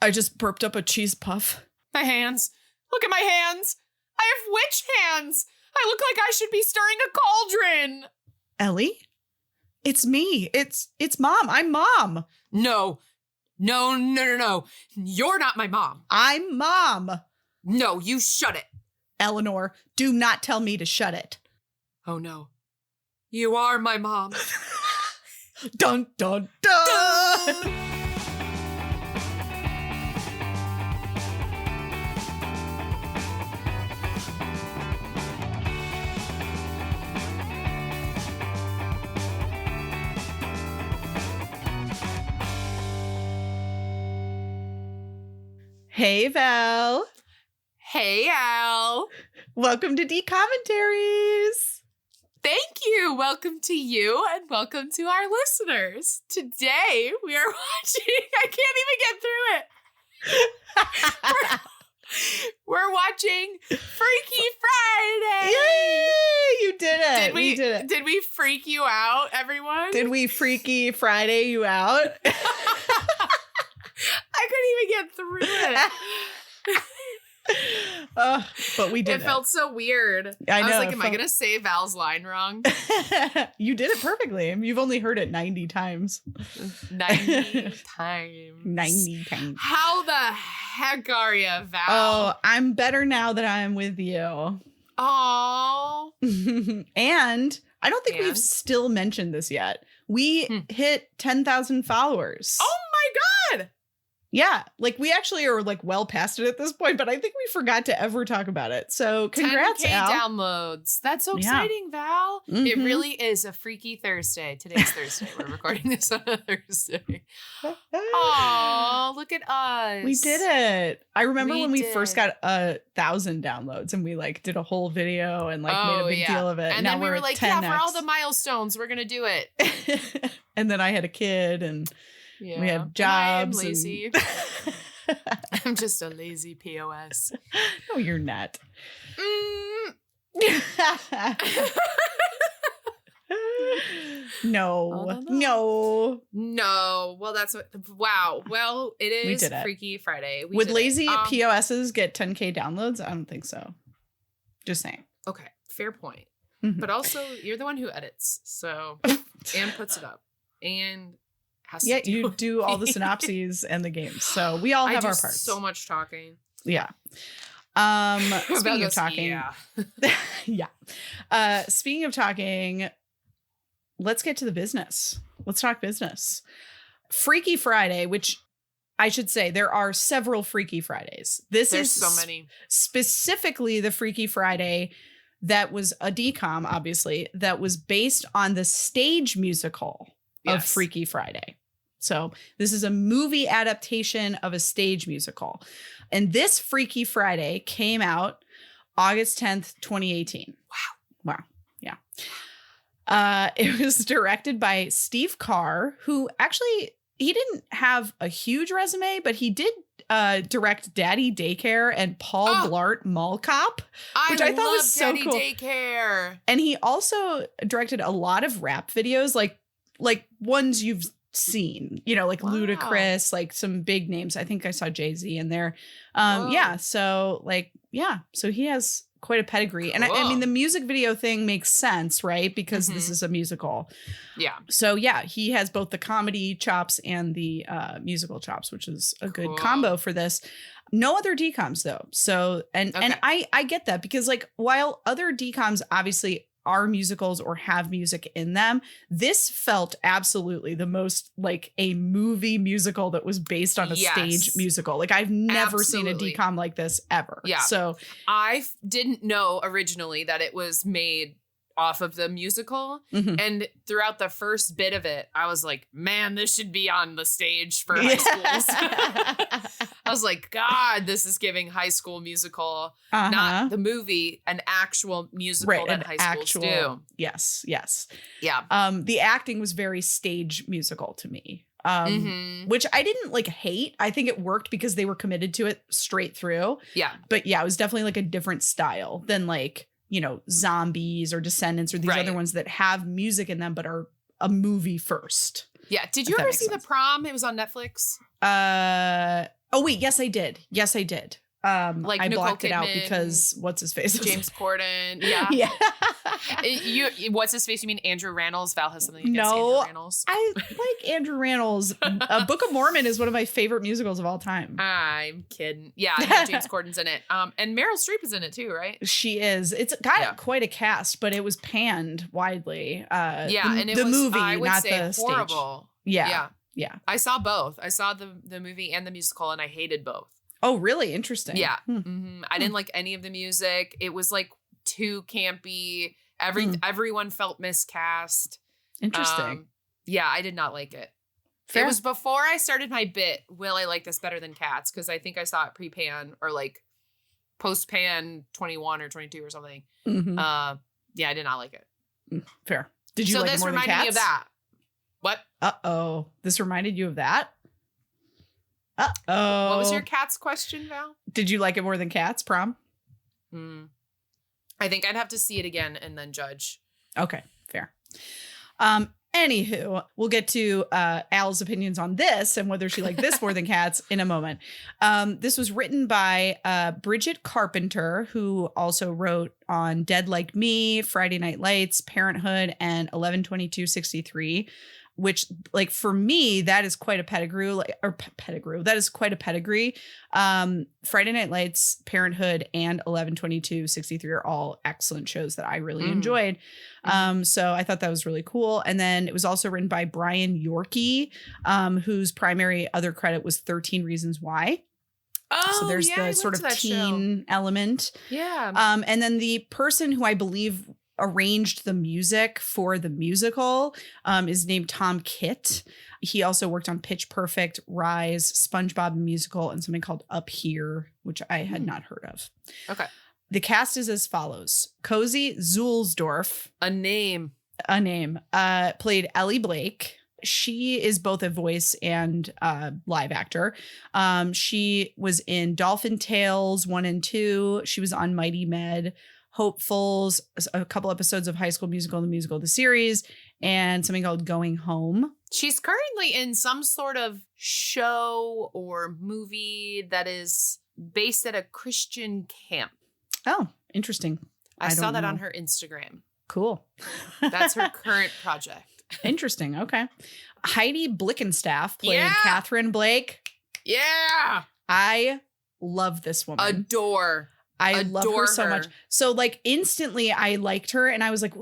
I just burped up a cheese puff. My hands. Look at my hands. I have witch hands. I look like I should be stirring a cauldron. Ellie? It's me. It's Mom. I'm Mom. No. You're not my mom. I'm Mom. No, you shut it. Eleanor, do not tell me to shut it. Oh, no. You are my mom. Dun, dun, dun. Hey, Val. Hey, Al. Welcome to D-Commentaries. Thank you. Welcome to you and welcome to our listeners. Today we are watching, I can't even get through it. We're watching Freaky Friday. Yay! You did it. We did it. Did we freak you out, everyone? Did we Freaky Friday you out? I couldn't even get through it. But we did it. It felt so weird. I know, was like, am I going to say Val's line wrong? You did it perfectly. You've only heard it 90 times. 90 times. 90 times. How the heck are you, Val? Oh, I'm better now that I'm with you. Oh. And I don't think we've still mentioned this yet. We hit 10,000 followers. Oh my God. Yeah, like we actually are like well past it at this point, but I think we forgot to ever talk about it. So congrats, 10K Al. downloads. That's so exciting, Val. Mm-hmm. It really is a freaky Thursday. Today's Thursday. We're recording this on a Thursday. Oh, look at us. We did it. I remember when we first got 1,000 downloads and we like did a whole video and like made a big deal of it. And now then we we're were at like, 10X. for all the milestones, we're going to do it. And then I had a kid and we had jobs. I'm lazy. I'm just a lazy POS. No, you're not. No. Well, that's what. Wow. Well, it is Freaky Friday. Would lazy POSs get 10K downloads? I don't think so. Just saying. Okay. Fair point. Mm-hmm. But also, you're the one who edits. So, and puts it up. And you do all the synopses and the games. So we all have our parts. So much talking. Yeah. Speaking of talking. Yeah. Speaking of talking, let's get to the business. Let's talk business. Freaky Friday, which I should say there are several Freaky Fridays. There's so many. Specifically the Freaky Friday that was a DCOM, obviously, that was based on the stage musical of Freaky Friday. So this is a movie adaptation of a stage musical. And this Freaky Friday came out August 10th, 2018. Wow. Yeah. It was directed by Steve Carr, who actually, he didn't have a huge resume, but he did direct Daddy Daycare and Paul Blart Mall Cop, which I thought was so cool. Daddy Daycare. And he also directed a lot of rap videos, like ones you've seen, like Ludacris, like some big names. I think I saw Jay-Z in there. So he has quite a pedigree. Cool. And I mean, the music video thing makes sense, right? Because this is a musical. Yeah. So he has both the comedy chops and the musical chops, which is a good combo for this. No other DCOMs though. So, and I get that because like while other DCOMs obviously are musicals or have music in them, this felt absolutely the most like a movie musical that was based on a stage musical. Like I've never seen a DCOM like this ever. Yeah. So I didn't know originally that it was made off of the musical. And throughout the first bit of it, I was like, man, this should be on the stage for high schools. I was like, God, this is giving High School Musical, not the movie, an actual musical that high schools do. Yes. Yeah. The acting was very stage musical to me. Which I didn't like hate. I think it worked because they were committed to it straight through. Yeah. But yeah, it was definitely like a different style than like, Zombies or Descendants or these other ones that have music in them but are a movie first. Yeah. Did you ever see The Prom? It was on Netflix. Oh wait, yes I did. I Like blocked Nicole it out Kidman, because what's his face? James Corden. Yeah. Yeah. What's his face? You mean Andrew Rannells? Val has something against No, Andrew Rannells. I like Andrew Rannells. Book of Mormon is one of my favorite musicals of all time. I'm kidding. Yeah, I know James Corden's in it. And Meryl Streep is in it too, right? She is. It's got quite a cast, but it was panned widely. And it was movie, I would not say, the horrible. Stage. Yeah. I saw both. I saw the movie and the musical, and I hated both. Oh, really? Interesting. Yeah. I didn't like any of the music. It was like too campy. Everyone felt miscast. Interesting. Yeah, I did not like it. Fair. It was before I started my bit, will I like this better than Cats? Because I think I saw it pre-pan or like post-pan 21 or 22 or something. Yeah, I did not like it. Fair. Did you like it more than Cats? So this reminded me of that. What? Uh-oh. This reminded you of that? Uh-oh. What was your Cats question, Val? Did you like it more than Cats, Prom? I think I'd have to see it again and then judge. Okay, fair. Anywho, we'll get to Al's opinions on this and whether she liked this more than Cats in a moment. This was written by Bridget Carpenter, who also wrote on Dead Like Me, Friday Night Lights, Parenthood, and 11/22/63. Which, like, for me, that is quite a pedigree. That is quite a pedigree. Friday Night Lights, Parenthood, and 11/22/63 are all excellent shows that I really enjoyed. So I thought that was really cool. And then it was also written by Brian Yorkie, whose primary other credit was 13 Reasons Why. Oh, so there's the sort of teen element. Yeah. And then the person who I believe arranged the music for the musical is named Tom Kitt. He also worked on Pitch Perfect, Rise, SpongeBob Musical, and something called Up Here, which I had not heard of. Okay. The cast is as follows. Cozy Zulsdorf. A name. Played Ellie Blake. She is both a voice and live actor. She was in Dolphin Tales 1 and 2. She was on Mighty Med, Hopefuls, a couple episodes of High School Musical, the musical, the series, and something called Going Home. She's currently in some sort of show or movie that is based at a Christian camp. Oh, interesting. I saw that on her Instagram. Cool. That's her current project. Interesting. Okay. Heidi Blickenstaff played Katherine Blake. Yeah. I love this woman. I love her so much. So like instantly I liked her and I was like,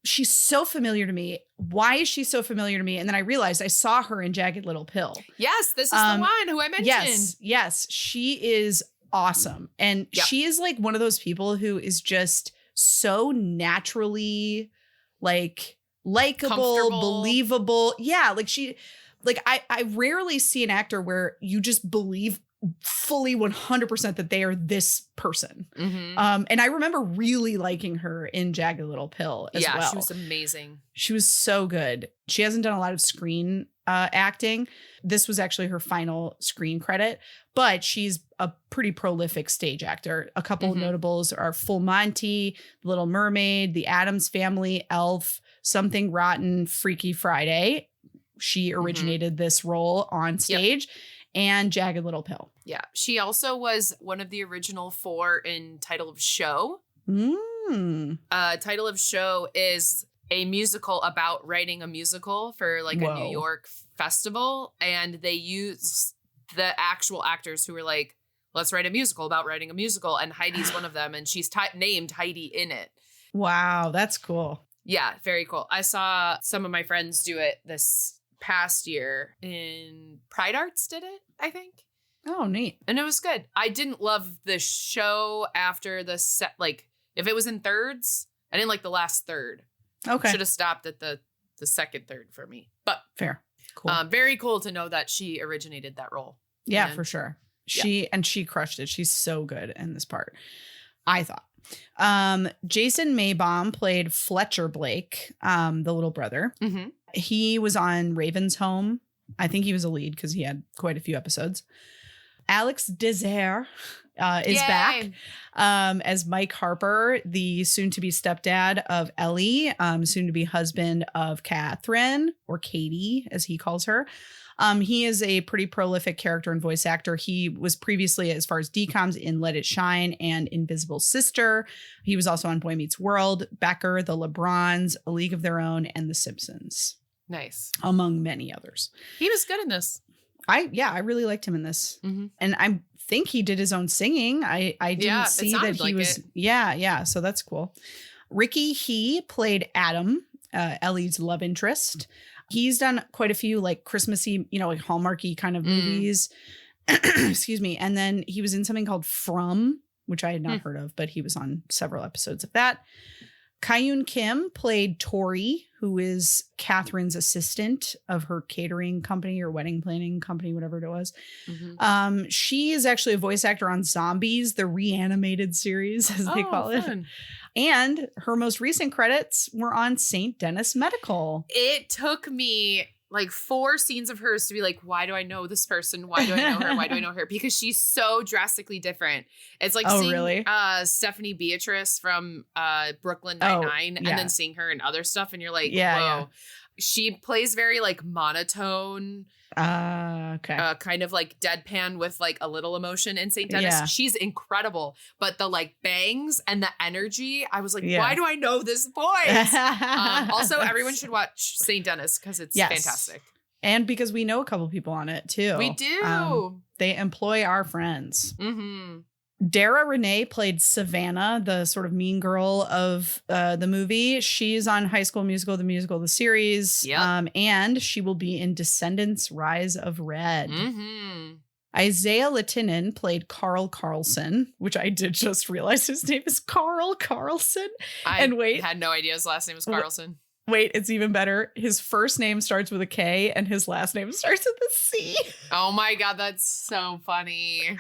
she's so familiar to me. Why is she so familiar to me? And then I realized I saw her in Jagged Little Pill. Yes, this is the one who I mentioned. Yes. She is awesome. And she is like one of those people who is just so naturally like likable, believable. Yeah. Like I rarely see an actor where you just believe fully 100% that they are this person. And I remember really liking her in Jagged Little Pill as well. Yeah, she was amazing. She was so good. She hasn't done a lot of screen acting. This was actually her final screen credit, but she's a pretty prolific stage actor. A couple of notables are Full Monty, Little Mermaid, The Addams Family, Elf, Something Rotten, Freaky Friday. She originated this role on stage. And Jagged Little Pill. Yeah. She also was one of the original 4 in Title of Show. Title of Show is a musical about writing a musical for like a New York festival. And they use the actual actors who were like, let's write a musical about writing a musical. And Heidi's one of them. And she's named Heidi in it. Wow. That's cool. Yeah. Very cool. I saw some of my friends do it this past year in Pride Arts did it, I think. Oh, neat. And it was good. I didn't love the show after the set. Like if it was in thirds, I didn't like the last third. Okay. Should have stopped at the second third for me, but fair. Cool. Very cool to know that she originated that role. Yeah, for sure. She crushed it. She's so good in this part, I thought. Jason Maybaum played Fletcher Blake, the little brother. He was on Raven's Home. I think he was a lead because he had quite a few episodes. Alex Desert is back as Mike Harper, the soon-to-be stepdad of Ellie, soon-to-be husband of Katherine, or Katie, as he calls her. He is a pretty prolific character and voice actor. He was previously, as far as DCOMs, in Let It Shine and Invisible Sister. He was also on Boy Meets World, Becker, The LeBrons, A League of Their Own, and The Simpsons. Nice. Among many others. He was good in this. I really liked him in this. And I think he did his own singing. I didn't see that he was. It. Yeah. So that's cool. Ricky He played Adam, Ellie's love interest. He's done quite a few like Christmassy, like Hallmarky kind of movies. Excuse me. And then he was in something called From, which I had not heard of, but he was on several episodes of that. Kyun Kim played Tori, who is Katherine's assistant of her catering company or wedding planning company, whatever it was. She is actually a voice actor on Zombies, the reanimated series, as they call it. And her most recent credits were on St. Denis Medical. It took me like 4 scenes of hers to be like, why do I know this person? Why do I know her? Why do I know her? Because she's so drastically different. It's like seeing really? Stephanie Beatrice from Brooklyn Nine-Nine and then seeing her in other stuff. And you're like, whoa. Yeah. She plays very like monotone, kind of like deadpan with like a little emotion in St. Denis. Yeah. She's incredible. But the like bangs and the energy, I was like, why do I know this voice? Also, everyone should watch St. Denis because it's fantastic. And because we know a couple people on it too. We do. They employ our friends. Dara Renee played Savannah, the sort of mean girl of the movie. She's on High School Musical, the series. And she will be in Descendants, Rise of Red. Isaiah Latinen played Carl Carlson, which I did just realize his name is Carl Carlson. I had no idea his last name was Carlson. Wait, it's even better. His first name starts with a K and his last name starts with a C. Oh my God, that's so funny.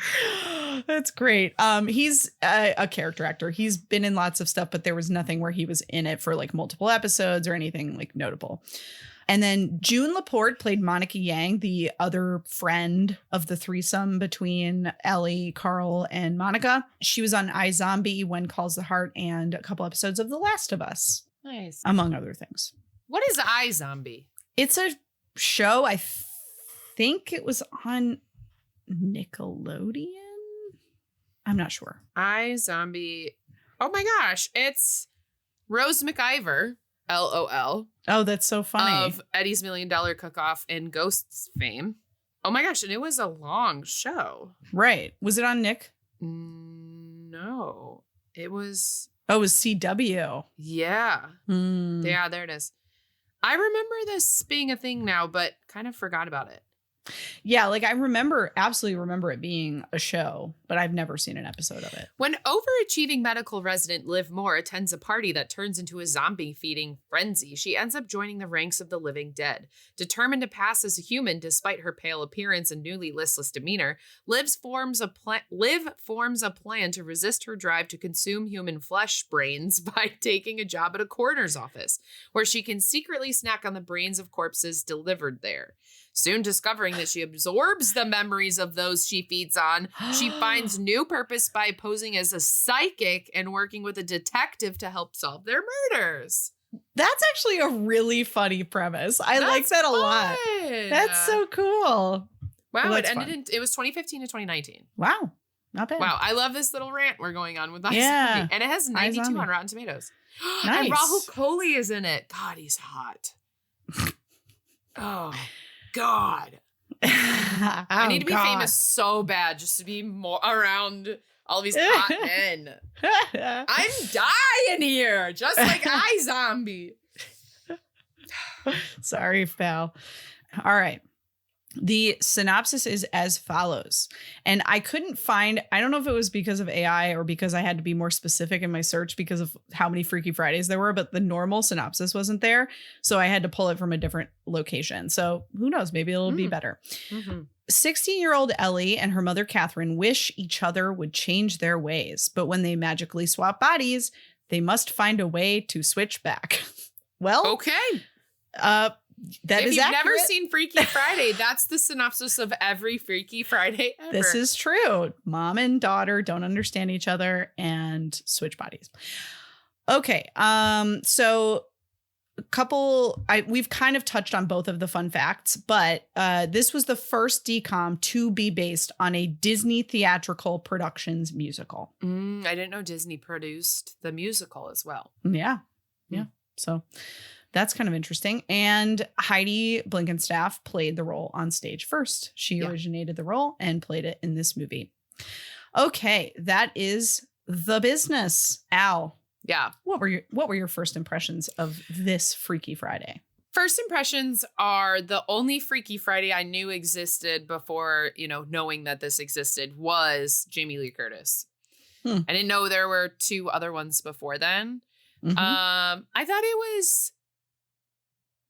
That's great. He's a character actor. He's been in lots of stuff, but there was nothing where he was in it for like multiple episodes or anything like notable. And then June Laporte played Monica Yang, the other friend of the threesome between Ellie, Carl, and Monica. She was on iZombie, When Calls the Heart, and a couple episodes of The Last of Us. Nice. Among other things. What is iZombie? It's a show. I think it was on Nickelodeon. I'm not sure. iZombie. Oh my gosh. It's Rose McIver, LOL. Oh, that's so funny. Of Eddie's $1 Million Cook-Off and Ghosts fame. Oh my gosh. And it was a long show. Right. Was it on Nick? No. It was... Oh, it was CW. Yeah. Yeah, there it is. I remember this being a thing now, but kind of forgot about it. Yeah, like I absolutely remember it being a show, but I've never seen an episode of it. When overachieving medical resident Liv Moore attends a party that turns into a zombie feeding frenzy, she ends up joining the ranks of the living dead. Determined to pass as a human despite her pale appearance and newly listless demeanor, Liv forms a plan to resist her drive to consume human flesh brains by taking a job at a coroner's office, where she can secretly snack on the brains of corpses delivered there. Soon discovering that she absorbs the memories of those she feeds on, she finds new purpose by posing as a psychic and working with a detective to help solve their murders. That's actually a really funny premise. I like that a lot. That's so cool. Wow, it was 2015 to 2019. Wow, not bad. Wow, I love this little rant we're going on with iZombie. Yeah. And it has 92 on Rotten Tomatoes. Nice. And Rahul Kohli is in it. God, he's hot. Oh, God. I need to be famous so bad just to be more around all these hot men. I'm dying here, just like iZombie. Sorry, pal. All right. The synopsis is as follows. And I couldn't find, I don't know if it was because of AI or because I had to be more specific in my search because of how many Freaky Fridays there were, but the normal synopsis wasn't there. So I had to pull it from a different location. So who knows, maybe it'll be better. 16-year-old Ellie and her mother Katherine wish each other would change their ways, but when they magically swap bodies, they must find a way to switch back. Well, okay. If you've never seen Freaky Friday, that's the synopsis of every Freaky Friday ever. This is true. Mom and daughter don't understand each other and switch bodies. Okay. So we've kind of touched on both of the fun facts, but this was the first DCOM to be based on a Disney Theatrical Productions musical. I didn't know Disney produced the musical as well. Yeah. So that's kind of interesting. And Heidi Blickenstaff played the role on stage first. She originated the role and played it in this movie. Okay, that is the business. Al. Yeah. What were your first impressions of this Freaky Friday? First impressions are the only Freaky Friday I knew existed before, knowing that this existed was Jamie Lee Curtis. I didn't know there were 2 other ones before then. Mm-hmm. I thought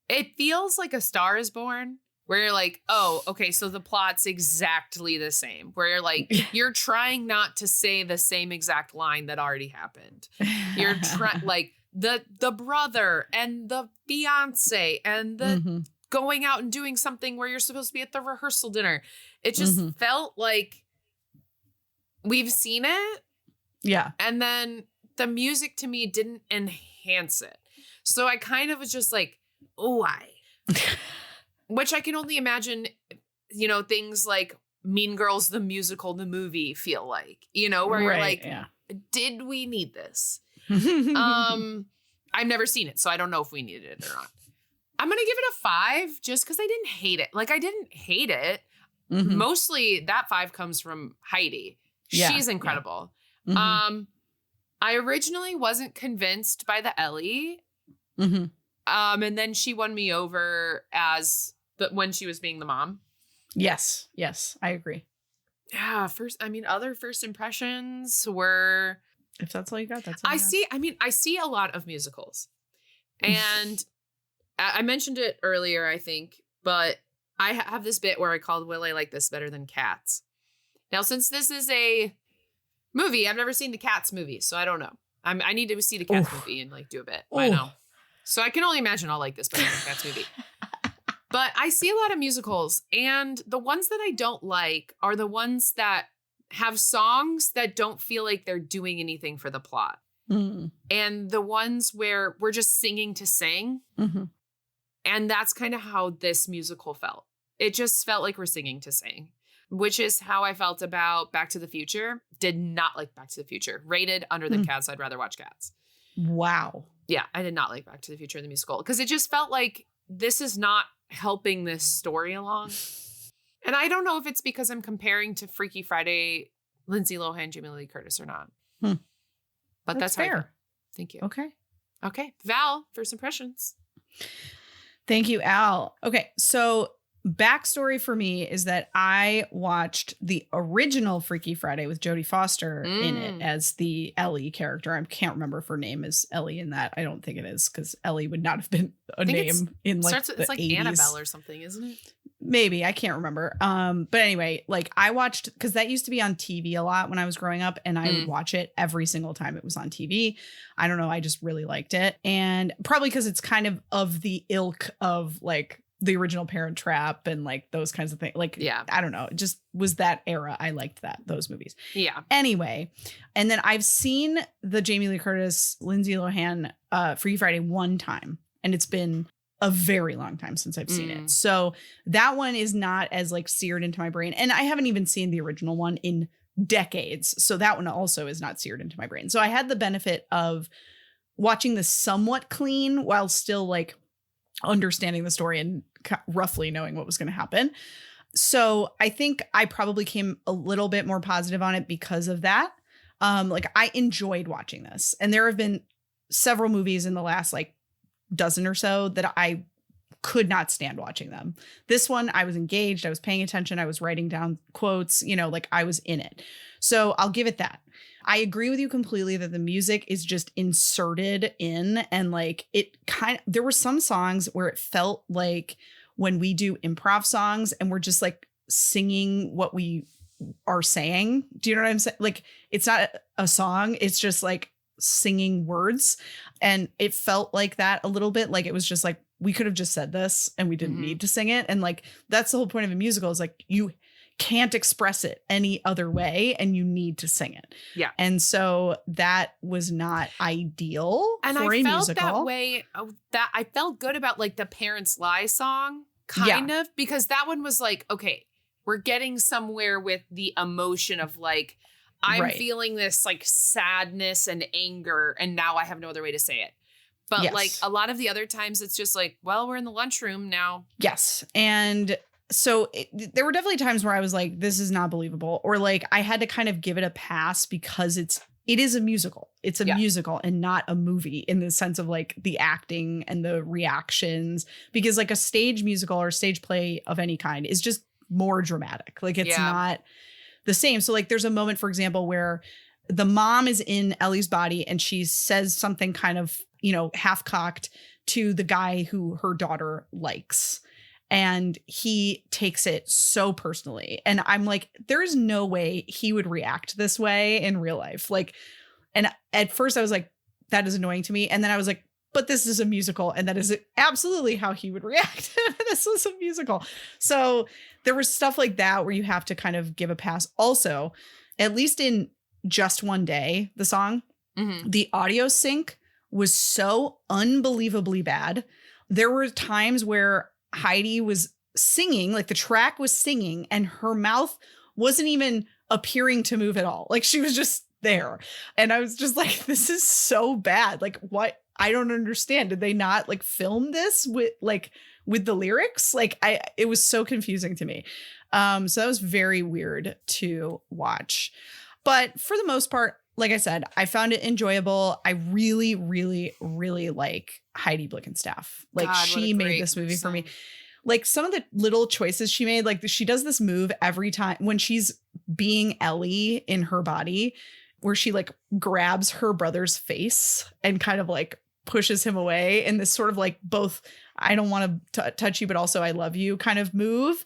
it feels like A Star Is Born, where you're like, oh, okay, so the plot's exactly the same. Where you're like, you're trying not to say the same exact line that already happened. You're trying, like, the brother and the fiance and the going out and doing something where you're supposed to be at the rehearsal dinner. It just felt like we've seen it. Yeah. And then the music to me didn't enhance it. So I kind of was just like, oh, why? Which I can only imagine, things like Mean Girls, the musical, the movie feel like, where you're like, did we need this? I've never seen it, so I don't know if we needed it or not. I'm going to give it a 5 just because I didn't hate it. Like, I didn't hate it. Mostly that 5 comes from Heidi. Yeah, she's incredible. Yeah. I originally wasn't convinced by the Ellie. And then she won me over when she was being the mom. Yes, I agree. Yeah, other first impressions were, if that's all you got, that's all I see a lot of musicals. And I mentioned it earlier, I think, but I have this bit where I called Will I Like This Better Than Cats. Now, since this is a movie, I've never seen the Cats movie, so I don't know. I need to see the Cats movie and do a bit. I know. So I can only imagine I'll like this better than the Cats movie. But I see a lot of musicals, and the ones that I don't like are the ones that have songs that don't feel like they're doing anything for the plot. And the ones where we're just singing to sing. And that's kind of how this musical felt. It just felt like we're singing to sing, which is how I felt about Back to the Future. Did not like Back to the Future. Rated under the Cats. I'd rather watch Cats. Wow. Yeah, I did not like Back to the Future, the musical, because it just felt like this is not helping this story along. And I don't know if it's because I'm comparing to Freaky Friday, Lindsay Lohan, Jamie Lee Curtis or not. But that's fair. Thank you. Okay. Val, first impressions. Thank you, Al. Okay. So backstory for me is that I watched the original Freaky Friday with Jodie Foster in it as the Ellie character. I can't remember if her name is Ellie in that. I don't think it is, because Ellie would not have been a name in like the 80s. Annabelle or something, isn't it? Maybe. I can't remember. But anyway, like I watched, because that used to be on TV a lot when I was growing up, and I would watch it every single time it was on TV. I don't know. I just really liked it. And probably because it's kind of the ilk of like the original Parent Trap and like those kinds of things. Like, yeah, I don't know. It just was that era. I liked those movies. Yeah. Anyway. And then I've seen the Jamie Lee Curtis, Lindsay Lohan, Freaky Friday one time, and it's been a very long time since I've seen it. So that one is not as like seared into my brain. And I haven't even seen the original one in decades. So that one also is not seared into my brain. So I had the benefit of watching this somewhat clean while still like understanding the story and roughly knowing what was going to happen. So I think I probably came a little bit more positive on it because of that. Like I enjoyed watching this, and there have been several movies in the last like dozen or so that I could not stand watching them. This one, I was engaged. I was paying attention. I was writing down quotes, like I was in it. So I'll give it that. I agree with you completely that the music is just inserted in, and like there were some songs where it felt like when we do improv songs and we're just like singing what we are saying. Do you know what I'm saying? Like it's not a song. It's just like singing words. And it felt like that a little bit. Like it was just like, we could have just said this and we didn't need to sing it. And like, that's the whole point of a musical, is like, you can't express it any other way and you need to sing it. Yeah. And so that was not ideal and for I a felt musical. that way, that I felt good about like the Parents Lie song, kind of, because that one was like, okay, we're getting somewhere with the emotion of like, I'm feeling this like sadness and anger, and now I have no other way to say it. But like a lot of the other times it's just like, well, we're in the lunchroom now. Yes. And so there were definitely times where I was like, this is not believable. Or like I had to kind of give it a pass because it is a musical. It's a musical and not a movie in the sense of like the acting and the reactions, because like a stage musical or stage play of any kind is just more dramatic. Like it's not the same. So like there's a moment, for example, where the mom is in Ellie's body and she says something kind of, you know, half cocked to the guy who her daughter likes. And he takes it so personally. And I'm like, there is no way he would react this way in real life. Like, and at first I was like, that is annoying to me. And then I was like, but this is a musical. And that is absolutely how he would react if this was a musical. So there was stuff like that where you have to kind of give a pass. Also, at least in Just One Day, the song, the audio sync was so unbelievably bad. There were times where Heidi was singing, like the track was singing, and her mouth wasn't even appearing to move at all. Like she was just there. And I was just like, this is so bad. Like what? I don't understand. Did they not like film this with the lyrics? Like it was so confusing to me. So that was very weird to watch. But for the most part, like I said, I found it enjoyable. I really, really, really like Heidi Blickenstaff. Like God, she made this movie for me. Like some of the little choices she made, like she does this move every time when she's being Ellie in her body, where she like grabs her brother's face and kind of like pushes him away in this sort of like both, I don't want to touch you, but also I love you kind of move.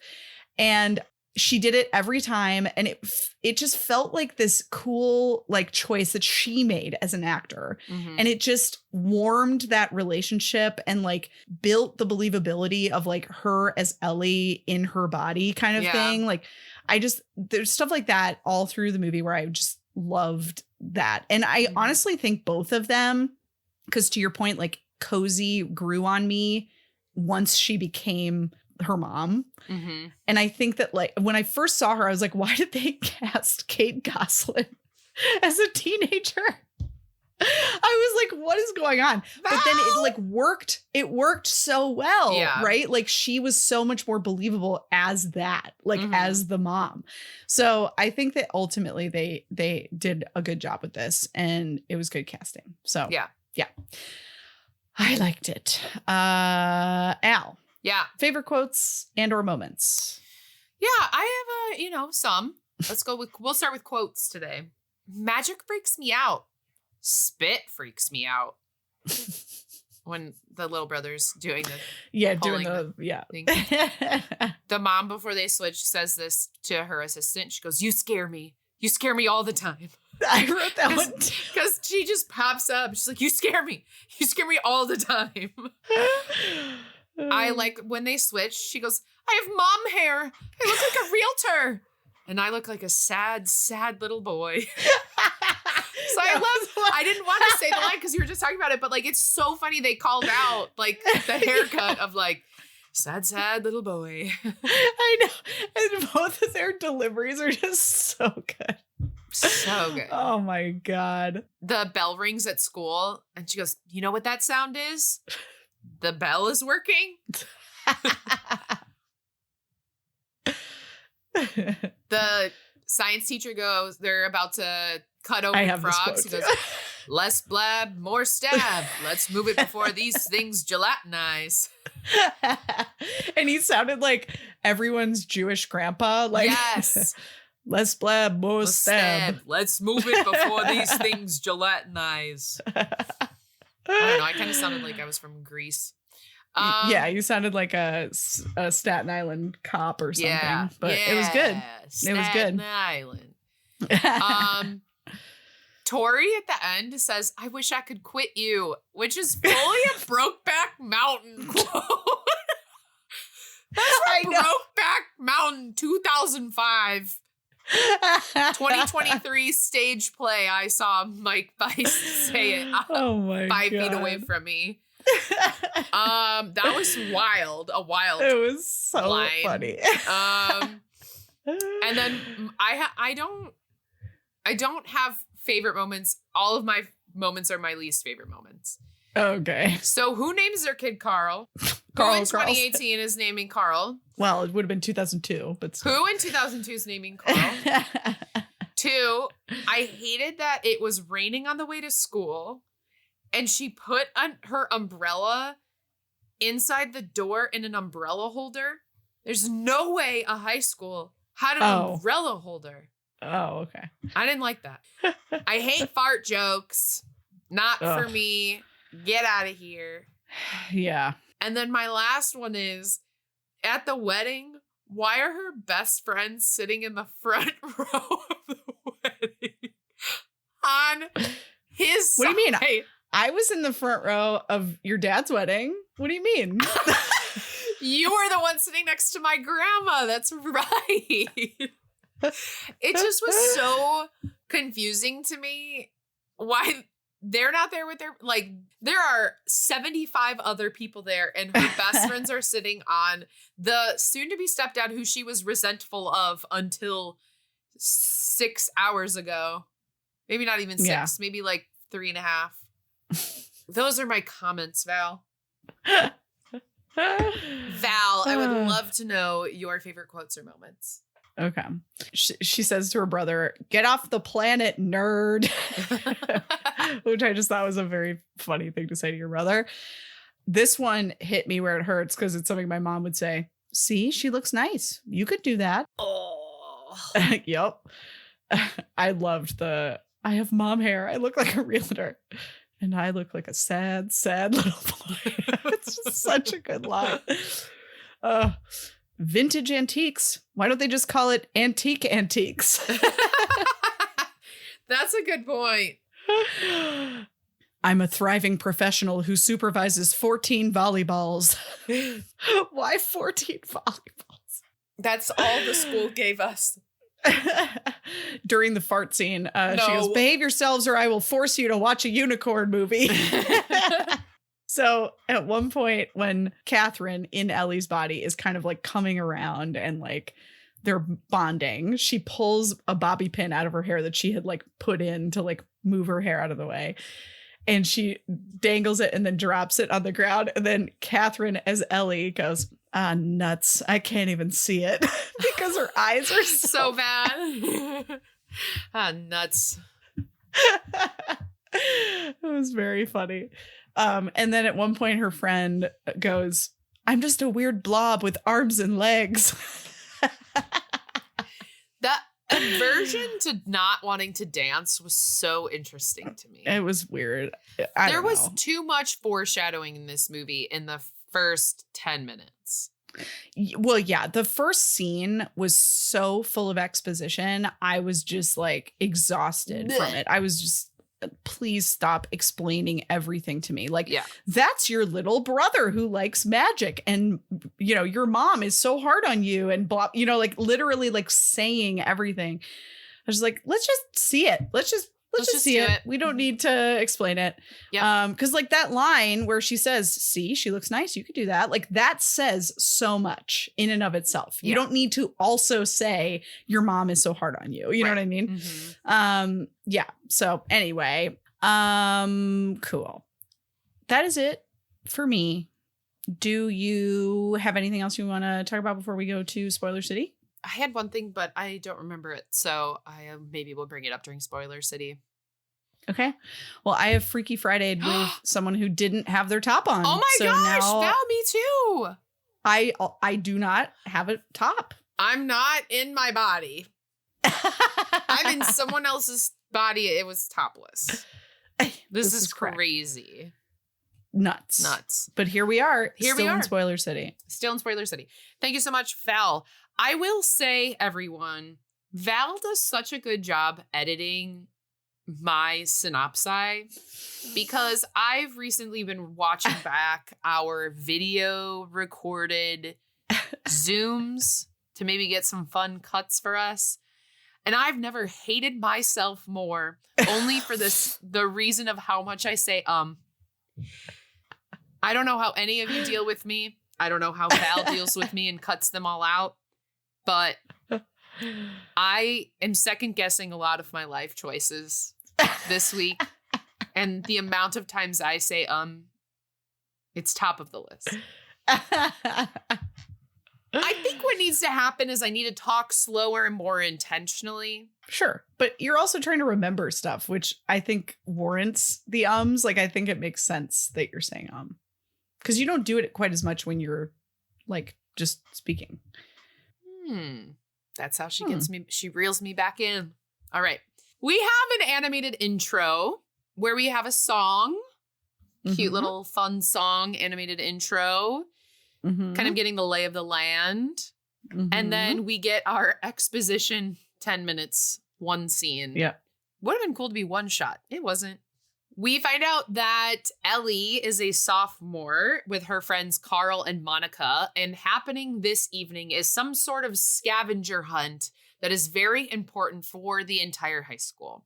And she did it every time. And it just felt like this cool like choice that she made as an actor. And it just warmed that relationship and like built the believability of like her as Ellie in her body kind of thing. Like there's stuff like that all through the movie where I just loved that. And I honestly think both of them, because to your point, like Cozy grew on me once she became her mom. And I think that like when I first saw her, I was like, why did they cast Kate Gosselin as a teenager? I was like, what is going on? But then it like worked. It worked so well, right? Like she was so much more believable as that, like as the mom. So I think that ultimately they did a good job with this and it was good casting. So yeah. I liked it. Al. Yeah. Favorite quotes and or moments? Yeah, I have some. We'll start with quotes today. Magic freaks me out. Spit freaks me out. When the little brother's doing the thing. The mom, before they switch, says this to her assistant. She goes, "You scare me. You scare me all the time." I wrote that one because she just pops up. She's like, "You scare me. You scare me all the time." I like when they switch, she goes, "I have mom hair. I look like a realtor." And I look like a sad, sad little boy. So I didn't want to say the line because you were just talking about it, but like it's so funny they called out like the haircut of like sad, sad little boy. I know. And both of their deliveries are just so good. So good. Oh my God. The bell rings at school and she goes, "You know what that sound is? The bell is working." The science teacher goes, they're about to cut open frogs. He goes, "Less blab, more stab. Let's move it before these things gelatinize." And he sounded like everyone's Jewish grandpa. Like, yes. Less blab, more stab. Let's move it before these things gelatinize. I don't know. I kind of sounded like I was from Greece. Yeah, you sounded like a Staten Island cop or something, but it was good. It was good. Staten Island. Tori at the end says, "I wish I could quit you," which is fully a Brokeback Mountain quote. That's from Brokeback Mountain 2005. 2023 stage play. I saw Mike Bice say it 5 feet away from me. That was wild. A wild. It was so line. funny. And then I don't have favorite moments. All of my moments are my least favorite moments. Okay. So who names their kid Carl? Who in 2018 is naming Carl? Well, it would have been 2002, but still. Who in 2002 is naming Carl? 2, I hated that it was raining on the way to school and she put her umbrella inside the door in an umbrella holder. There's no way a high school had an umbrella holder. Oh, okay. I didn't like that. I hate fart jokes. Not for me. Get out of here. Yeah. And then my last one is, at the wedding, why are her best friends sitting in the front row of the wedding? On his side. What do you mean? I was in the front row of your dad's wedding. What do you mean? You were the one sitting next to my grandma. That's right. It just was so confusing to me why they're not there with their, like, there are 75 other people there and her best friends are sitting on the soon-to-be stepdad who she was resentful of until 6 hours ago. Maybe not even 6, maybe like 3.5. Those are my comments, Val. Val, I would love to know your favorite quotes or moments. Okay. She says to her brother, "Get off the planet, nerd." Which I just thought was a very funny thing to say to your brother. This one hit me where it hurts because it's something my mom would say. See, she looks nice. You could do that. Oh. Yep. I loved I have mom hair. I look like a realtor. And I look like a sad, sad little boy. It's just such a good line. Vintage antiques. Why don't they just call it antique antiques? That's a good point. I'm a thriving professional who supervises 14 volleyballs. Why 14 volleyballs? That's all the school gave us. During the fart scene, she goes, "Behave yourselves or I will force you to watch a unicorn movie." So at one point when Katherine in Ellie's body is kind of like coming around and like they're bonding, she pulls a bobby pin out of her hair that she had like put in to like move her hair out of the way. And she dangles it and then drops it on the ground. And then Katherine as Ellie goes, "Ah, nuts. I can't even see it." Because her eyes are so bad. Ah, nuts. It was very funny. And then at one point her friend goes, "I'm just a weird blob with arms and legs." That aversion to not wanting to dance was so interesting to me. It was weird. There was too much foreshadowing in this movie in the first 10 minutes. Well, yeah, the first scene was so full of exposition. I was just like exhausted from it. I was just, please stop explaining everything to me. Like, that's your little brother who likes magic. And, you know, your mom is so hard on you and blah, you know, like literally like saying everything. I was like, let's just see it. Let's just see it. We don't need to explain it. Yeah. Because like that line where she says, "See, she looks nice. You could do that." Like that says so much in and of itself. You don't need to also say your mom is so hard on you. You know what I mean? Mm-hmm. Yeah. So anyway, cool. That is it for me. Do you have anything else you want to talk about before we go to Spoiler City? I had one thing, but I don't remember it. So I maybe will bring it up during Spoiler City. Okay. Well, I have Freaky Friday with someone who didn't have their top on. Oh my gosh, Val, me too. I do not have a top. I'm not in my body. I'm in someone else's body. It was topless. This is crazy. Nuts. But here we are. Here we are. In Spoiler City. Still in Spoiler City. Thank you so much, Val. I will say, everyone, Val does such a good job editing my synopsis because I've recently been watching back our video recorded Zooms to maybe get some fun cuts for us. And I've never hated myself more, only for the reason of how much I say, I don't know how any of you deal with me. I don't know how Val deals with me and cuts them all out. But I am second guessing a lot of my life choices this week. And the amount of times I say, it's top of the list. I think what needs to happen is I need to talk slower and more intentionally. Sure. But you're also trying to remember stuff, which I think warrants the ums. Like, I think it makes sense that you're saying because you don't do it quite as much when you're like just speaking. That's how she gets me. She reels me back in. All right. We have an animated intro where we have a song, cute little fun song, animated intro, kind of getting the lay of the land. And then we get our exposition 10 minutes, one scene. Yeah. Would have been cool to be one shot. It wasn't. We find out that Ellie is a sophomore with her friends Carl and Monica, and happening this evening is some sort of scavenger hunt that is very important for the entire high school.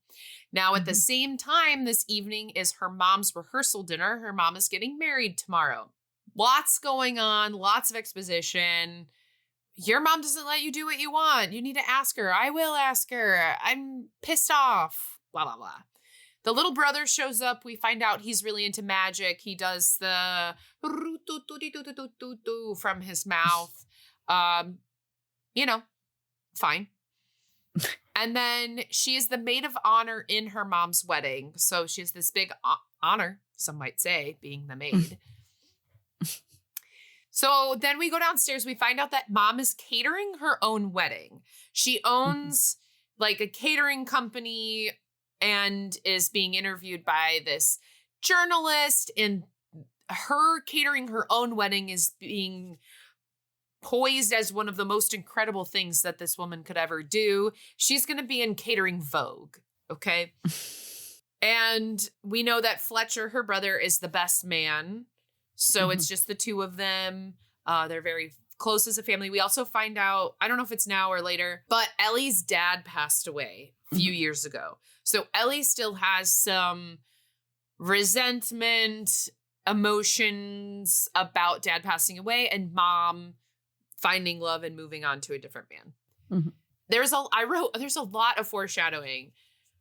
Now, at the same time, this evening is her mom's rehearsal dinner. Her mom is getting married tomorrow. Lots going on, lots of exposition. Your mom doesn't let you do what you want. You need to ask her. I will ask her. I'm pissed off. Blah, blah, blah. The little brother shows up. We find out he's really into magic. He does the from his mouth. Fine. And then she is the maid of honor in her mom's wedding. So she has this big honor, some might say, being the maid. So then we go downstairs. We find out that mom is catering her own wedding. She owns like a catering company and is being interviewed by this journalist, and her catering her own wedding is being poised as one of the most incredible things that this woman could ever do. She's going to be in Catering Vogue. Okay. And we know that Fletcher, her brother, is the best man. So it's just the two of them. They're very close as a family. We also find out, I don't know if it's now or later, but Ellie's dad passed away a few years ago. So Ellie still has some resentment, emotions about dad passing away and mom finding love and moving on to a different man. There's a lot of foreshadowing.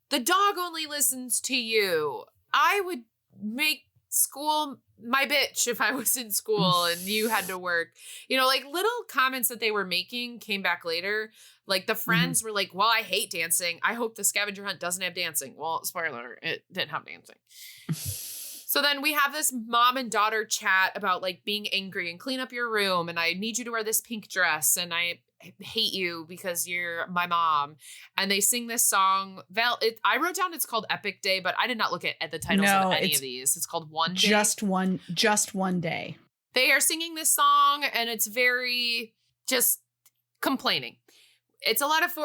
The dog only listens to you. I would make school my bitch if I was in school and you had to work. Like little comments that they were making came back later. Like the friends were like, well, I hate dancing. I hope the scavenger hunt doesn't have dancing. Well, spoiler, it didn't have dancing. So then we have this mom and daughter chat about like being angry and clean up your room. And I need you to wear this pink dress. And I hate you because you're my mom. And they sing this song. Val, I wrote down it's called Epic Day, but I did not look at the titles of any of these. It's called One Day. Just one day. They are singing this song and it's very just complaining. It's a lot of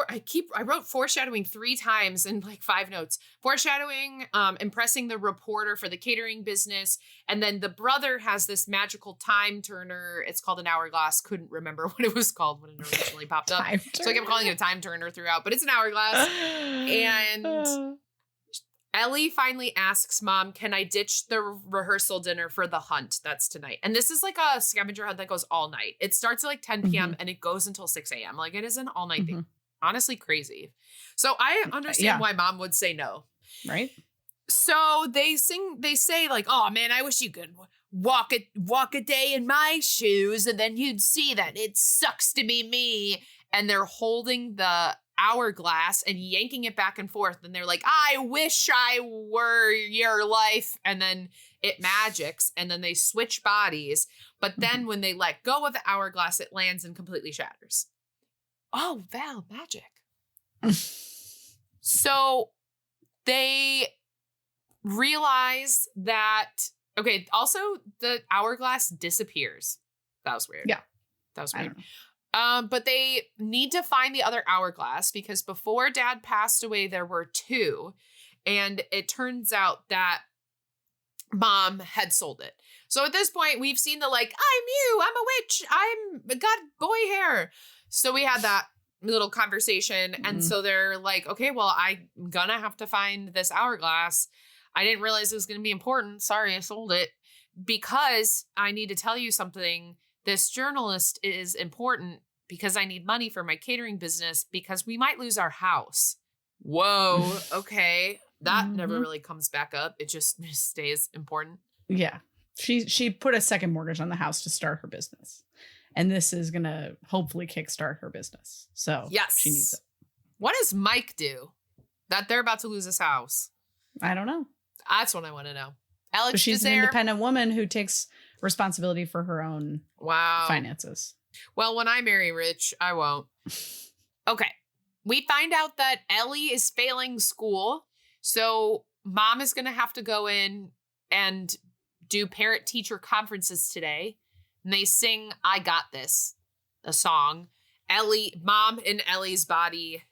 I wrote foreshadowing 3 times in like 5 notes. Foreshadowing, impressing the reporter for the catering business. And then the brother has this magical time turner. It's called an hourglass. Couldn't remember what it was called when it originally popped up. So I kept calling it a time turner throughout, but it's an hourglass. And Ellie finally asks mom, can I ditch the rehearsal dinner for the hunt that's tonight? And this is like a scavenger hunt that goes all night. It starts at like 10 p.m. and it goes until 6 a.m. Like it is an all night thing. Honestly, crazy. So I understand why mom would say no. Right. So they say like, oh man, I wish you could walk a day in my shoes and then you'd see that it sucks to be me. And they're holding the hourglass and yanking it back and forth. And they're like, I wish I were your life. And then it magics and then they switch bodies. But then when they let go of the hourglass, it lands and completely shatters. Oh, Val, magic. So they realize that, okay, also the hourglass disappears. That was weird. Yeah. That was weird. But they need to find the other hourglass because before dad passed away, there were 2. And it turns out that mom had sold it. So at this point, we've seen the like, I'm you, I'm a witch, I'm got boy hair. So we had that little conversation. And so they're like, okay, well, I'm gonna have to find this hourglass. I didn't realize it was going to be important. Sorry, I sold it. Because I need to tell you something. This journalist is important because I need money for my catering business because we might lose our house. Whoa. Okay. That never really comes back up. It just stays important. Yeah. She put a second mortgage on the house to start her business. And this is going to hopefully kickstart her business. So yes, she needs it. What does Mike do that they're about to lose his house? I don't know. That's what I want to know. Alex, but she's an independent woman who takes responsibility for her own finances. Well, when I marry rich, I won't. Okay. We find out that Ellie is failing school. So mom is going to have to go in and do parent-teacher conferences today. And they sing I Got This, a song. Ellie, mom in Ellie's body,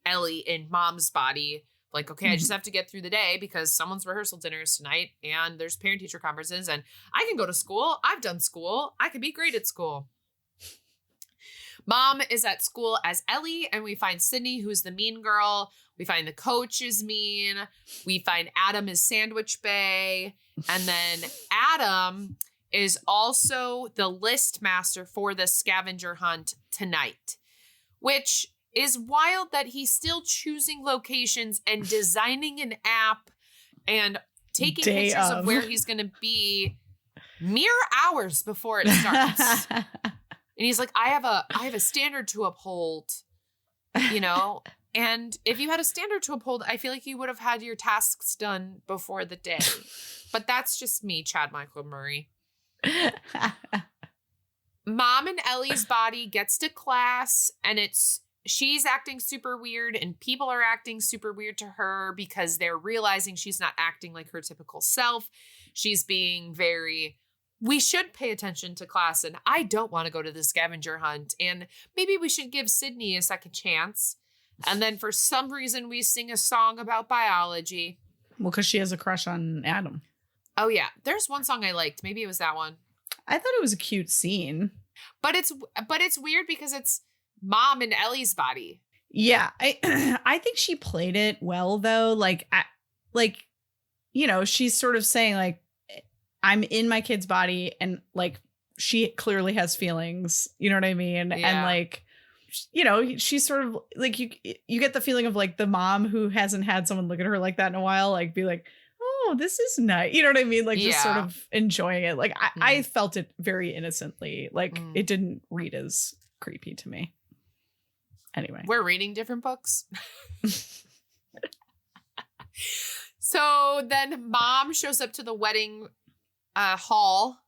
Ellie in mom's body. Like, okay, I just have to get through the day because someone's rehearsal dinner is tonight and there's parent-teacher conferences and I can go to school. I've done school. I can be great at school. Mom is at school as Ellie and we find Sydney, who's the mean girl. We find the coach is mean. We find Adam is Sandwich Bay. And then Adam is also the list master for the scavenger hunt tonight, which is wild that he's still choosing locations and designing an app and taking pictures of where he's going to be mere hours before it starts. And he's like, I have a standard to uphold, you know, and if you had a standard to uphold, I feel like you would have had your tasks done before the day. But that's just me, Chad Michael Murray. Mom in Ellie's body gets to class and she's acting super weird and people are acting super weird to her because they're realizing she's not acting like her typical self. She's being we should pay attention to class and I don't want to go to the scavenger hunt and maybe we should give Sydney a second chance. And then for some reason we sing a song about biology. Well, because she has a crush on Adam. Oh yeah. There's one song I liked. Maybe it was that one. I thought it was a cute scene. But it's weird because it's mom in Ellie's body. Yeah, I think she played it well though. Like, you know, she's sort of saying like, I'm in my kid's body, and like she clearly has feelings. You know what I mean? Yeah. And like, you know, she's sort of like you get the feeling of like the mom who hasn't had someone look at her like that in a while, like be like, oh, this is nice. You know what I mean? Like just sort of enjoying it. Like I felt it very innocently. Like it didn't read as creepy to me. Anyway, we're reading different books. So then mom shows up to the wedding hall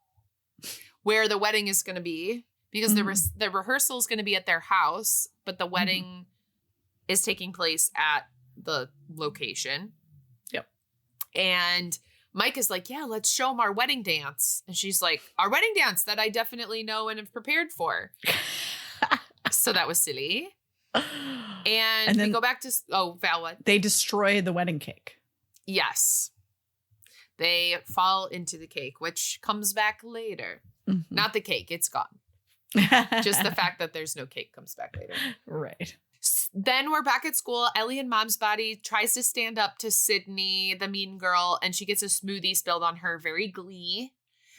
where the wedding is going to be because the rehearsal is going to be at their house, but the wedding is taking place at the location. Yep. And Mike is like, yeah, let's show them our wedding dance. And she's like, our wedding dance that I definitely know and have prepared for. So that was silly. And then we go back to, Val, what? They destroy the wedding cake. Yes. They fall into the cake, which comes back later. Not the cake. It's gone. Just the fact that there's no cake comes back later. Right. Then we're back at school. Ellie in mom's body tries to stand up to Sydney, the mean girl, and she gets a smoothie spilled on her, very glee,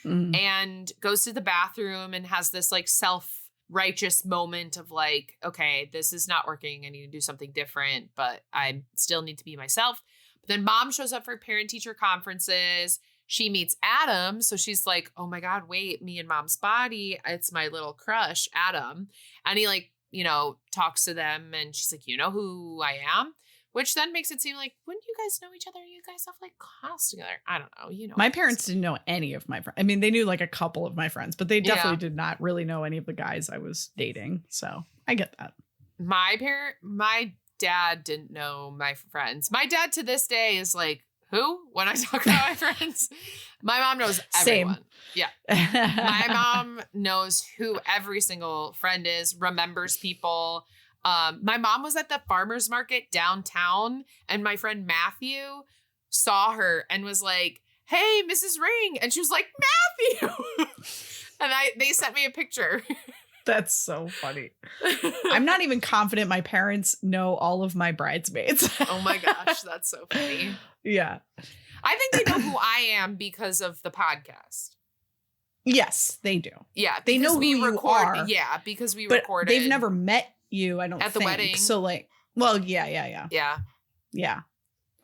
and goes to the bathroom and has this like self-righteous moment of like, okay, this is not working. I need to do something different, but I still need to be myself. But then mom shows up for parent-teacher conferences. She meets Adam. So she's like, oh my God, wait, me in mom's body. It's my little crush, Adam. And he like, you know, talks to them and she's like, you know who I am? Which then makes it seem like, wouldn't you guys know each other? You guys have like class together. I don't know. You know, my parents didn't know any of my friends. I mean, they knew like a couple of my friends, but they definitely did not really know any of the guys I was dating. So I get that. My dad didn't know my friends. My dad to this day is like, who? When I talk about my friends, my mom knows everyone. Same. Yeah. My mom knows who every single friend is, remembers people. My mom was at the farmer's market downtown and my friend Matthew saw her and was like, hey, Mrs. Ring. And she was like, Matthew. And they sent me a picture. That's so funny. I'm not even confident my parents know all of my bridesmaids. Oh my gosh, that's so funny. Yeah. I think they know who I am because of the podcast. Yes, they do. Yeah, they know who you are. Yeah, because we but recorded. They've never met you, I don't think. At the wedding. So like, well, yeah. Yeah.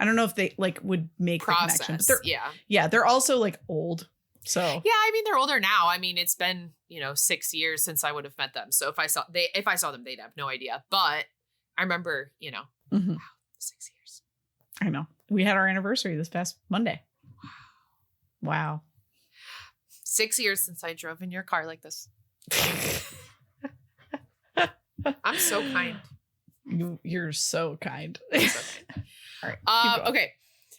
I don't know if they like would make process. The connection. Yeah, they're also like old. So yeah, I mean they're older now. I mean it's been 6 years since I would have met them. So if I saw them, they'd have no idea. But I remember, Mm-hmm. Wow, 6 years. I know. We had our anniversary this past Monday. Wow. 6 years since I drove in your car like this. I'm so kind. You're so kind. All right. Okay.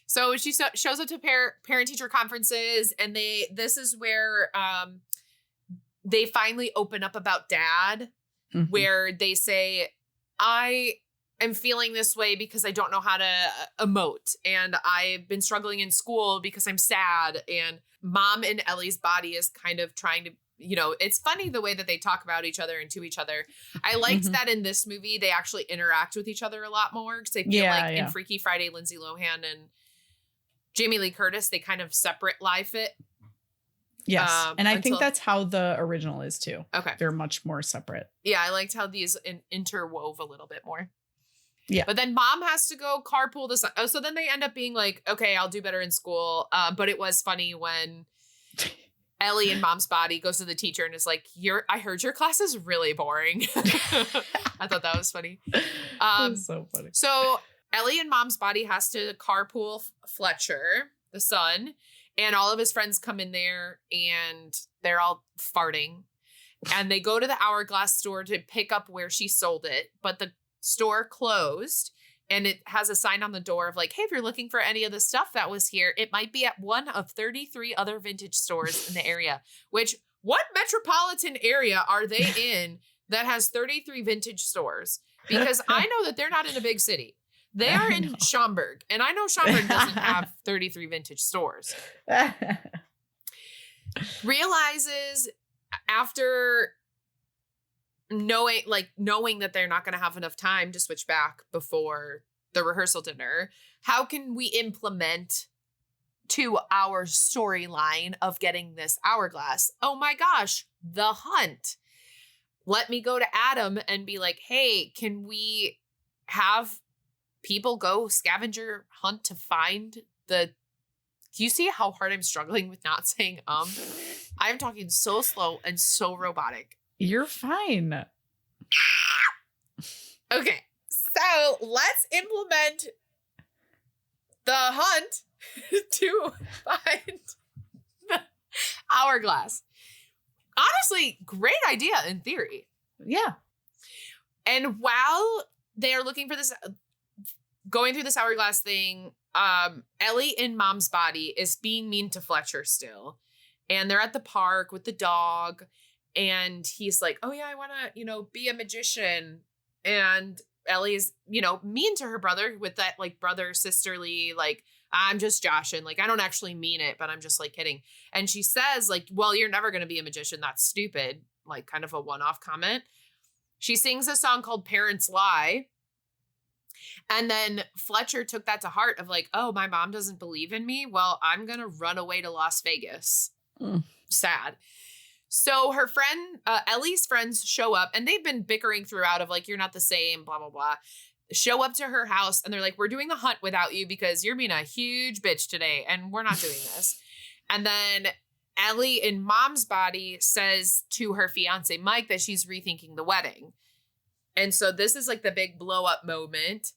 So she shows up to parent-teacher conferences, and this is where they finally open up about dad, Mm-hmm. where they say, I am feeling this way because I don't know how to emote, and I've been struggling in school because I'm sad, and mom in Ellie's body is kind of trying to, it's funny the way that they talk about each other and to each other. I liked that in this movie, they actually interact with each other a lot more, because I feel in Freaky Friday, Lindsay Lohan and Jamie Lee Curtis, they kind of separate life it. Yes. And I think that's how the original is too. Okay. They're much more separate. Yeah. I liked how these interwove a little bit more. Yeah. But then mom has to go carpool to son. Oh, so then they end up being like, okay, I'll do better in school. But it was funny when Ellie in mom's body goes to the teacher and is like, I heard your class is really boring. I thought that was funny. That's so funny. So Ellie in mom's body has to carpool Fletcher, the son, and all of his friends come in there and they're all farting. And they go to the Hourglass store to pick up where she sold it, but the store closed, and it has a sign on the door of like, hey, if you're looking for any of the stuff that was here, it might be at one of 33 other vintage stores in the area. Which, what metropolitan area are they in that has 33 vintage stores? Because I know that they're not in a big city. They are in Schaumburg, and I know Schaumburg doesn't have 33 vintage stores. Realizes after knowing that they're not going to have enough time to switch back before the rehearsal dinner, how can we implement to our storyline of getting this hourglass? Oh my gosh, the hunt. Let me go to Adam and be like, hey, can we have people go scavenger hunt to find do you see how hard I'm struggling with not saying I'm talking so slow and so robotic. You're fine. Okay, so let's implement the hunt to find the hourglass. Honestly, great idea in theory. Yeah. And while they are looking for this, going through this hourglass thing, Ellie in mom's body is being mean to Fletcher still. And they're at the park with the dog. And he's like, oh yeah, I want to, be a magician. And Ellie is, mean to her brother with that like brother sisterly, like, I'm just joshing. Like, I don't actually mean it, but I'm just like kidding. And she says like, well, you're never going to be a magician. That's stupid. Like kind of a one-off comment. She sings a song called Parents Lie. And then Fletcher took that to heart of like, oh, my mom doesn't believe in me. Well, I'm going to run away to Las Vegas. Sad. So her friend, Ellie's friends show up, and they've been bickering throughout of like, you're not the same, blah, blah, blah. Show up to her house and they're like, we're doing the hunt without you because you're being a huge bitch today and we're not doing this. And then Ellie in mom's body says to her fiance, Mike, that she's rethinking the wedding. And so this is like the big blow up moment.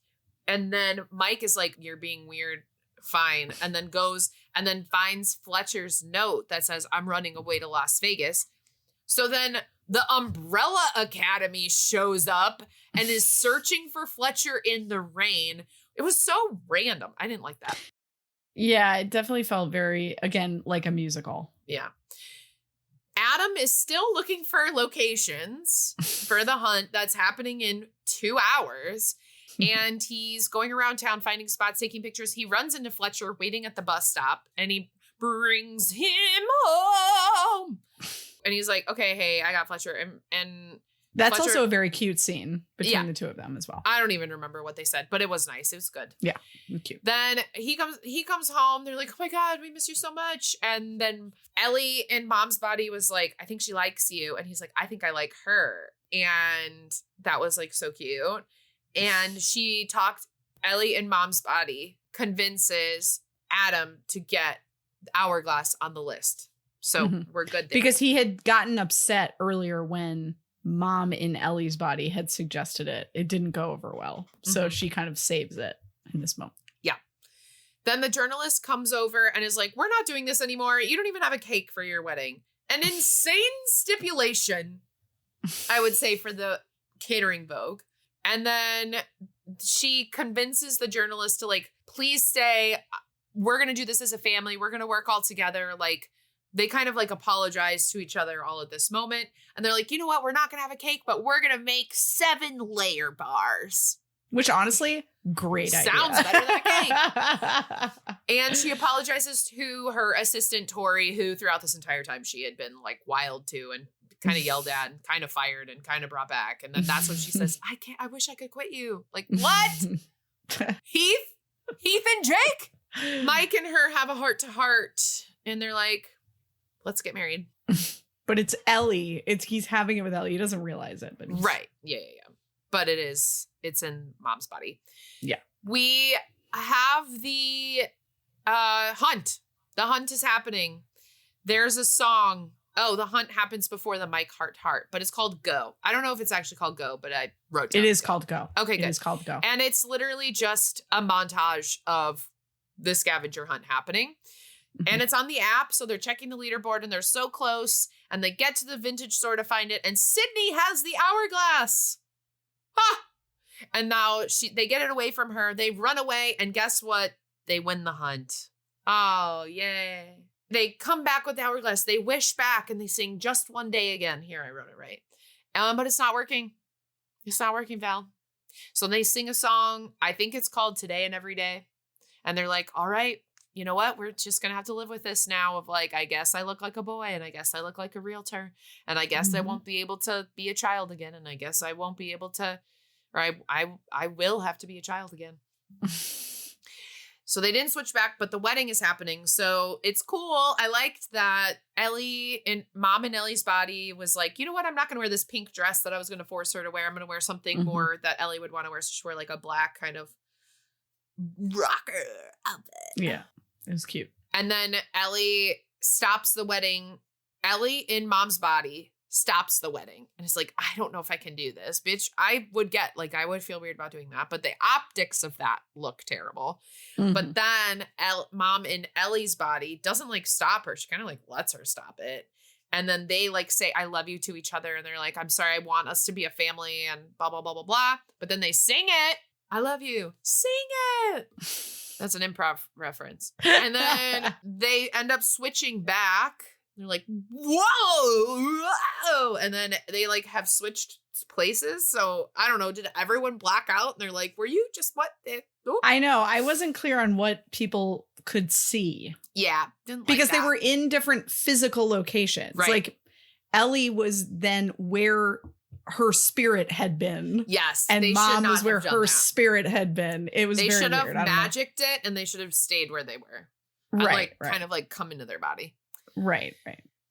And then Mike is like, you're being weird. Fine. And then goes and then finds Fletcher's note that says, I'm running away to Las Vegas. So then the Umbrella Academy shows up and is searching for Fletcher in the rain. It was so random. I didn't like that. Yeah, it definitely felt very, again, like a musical. Yeah. Adam is still looking for locations for the hunt that's happening in 2 hours. And he's going around town finding spots, taking pictures. He runs into Fletcher waiting at the bus stop, and he brings him home. And he's like, okay, hey, I got Fletcher. And that's Fletcher, also a very cute scene between the two of them as well. I don't even remember what they said, but it was nice. It was good. Yeah, cute. Then he comes home. They're like, oh my God, we miss you so much. And then Ellie in Mom's body was like, I think she likes you. And he's like, I think I like her. And that was like so cute. And Ellie in Mom's body convinces Adam to get Hourglass on the list. So we're good there. Because he had gotten upset earlier when Mom in Ellie's body had suggested it. It didn't go over well. So she kind of saves it in this moment. Yeah. Then the journalist comes over and is like, we're not doing this anymore. You don't even have a cake for your wedding. An insane stipulation, I would say, for the catering vogue. And then she convinces the journalist to like, please stay. We're going to do this as a family. We're going to work all together. Like, they kind of like apologize to each other all at this moment. And they're like, you know what? We're not going to have a cake, but we're going to make 7-layer bars. Which honestly, great idea. Sounds better than a cake. And she apologizes to her assistant, Tori, who throughout this entire time she had been like wild to and kind of yelled at and kind of fired and kind of brought back. And then that's when she says, I wish I could quit you. Like, what? Heath and Jake? Mike and her have a heart to heart. And they're like, let's get married. But it's Ellie. He's having it with Ellie. He doesn't realize it. But right. Yeah. But it's in Mom's body. Yeah. We have the hunt. The hunt is happening. There's a song. Oh, the hunt happens before the Mike Heart, but it's called Go. I don't know if it's actually called Go, but I wrote down. It is called Go. Okay, good. It is called Go. And it's literally just a montage of the scavenger hunt happening. And it's on the app, so they're checking the leaderboard, and they're so close, and they get to the vintage store to find it, and Sydney has the hourglass. Ha! And now they get it away from her. They run away, and guess what? They win the hunt. Oh, yay. They come back with the hourglass. They wish back, and they sing Just One Day Again. Here, I wrote it right. But it's not working. It's not working, Val. So they sing a song. I think it's called Today and Every Day. And they're like, all right, you know what? We're just going to have to live with this now of like, I guess I look like a boy and I guess I look like a realtor and I guess I won't be able to be a child again. And I guess I won't be able to, or I will have to be a child again. So they didn't switch back, but the wedding is happening. So it's cool. I liked that Ellie and Mom in Ellie's body was like, you know what? I'm not going to wear this pink dress that I was going to force her to wear. I'm going to wear something more that Ellie would want to wear. So she wore like a black kind of rocker outfit. Yeah. It was cute. And then Ellie stops the wedding. Ellie in Mom's body stops the wedding. And it's like, I don't know if I can do this, bitch. I would feel weird about doing that. But the optics of that look terrible. But then Mom in Ellie's body doesn't like stop her. She kind of like lets her stop it. And then they like say, I love you to each other. And they're like, I'm sorry, I want us to be a family and blah, blah, blah, blah, blah. But then they sing it. I love you. Sing it. That's an improv reference. And then they end up switching back. They're like, whoa. And then they like have switched places. So I don't know. Did everyone black out? And they're like, were you just what? I know. I wasn't clear on what people could see. Yeah. Because they were in different physical locations. Right. Like Ellie was then where her spirit had been. Yes. And Mom was where her spirit had been. It was very weird. They should have magicked it and they should have stayed where they were. Right. Kind of like come into their body. Right.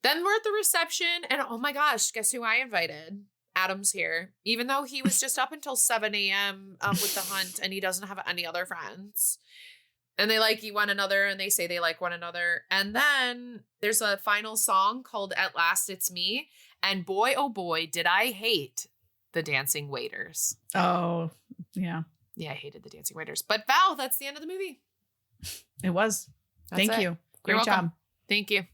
Then we're at the reception and oh my gosh, guess who I invited? Adam's here. Even though he was just up until 7 a.m. With the hunt and he doesn't have any other friends. And they like one another and they say they like one another. And then there's a final song called At Last It's Me. And boy, oh boy, did I hate the dancing waiters. Oh, yeah. Yeah, I hated the dancing waiters. But Val, that's the end of the movie. It was. Thank you. Great job. Thank you.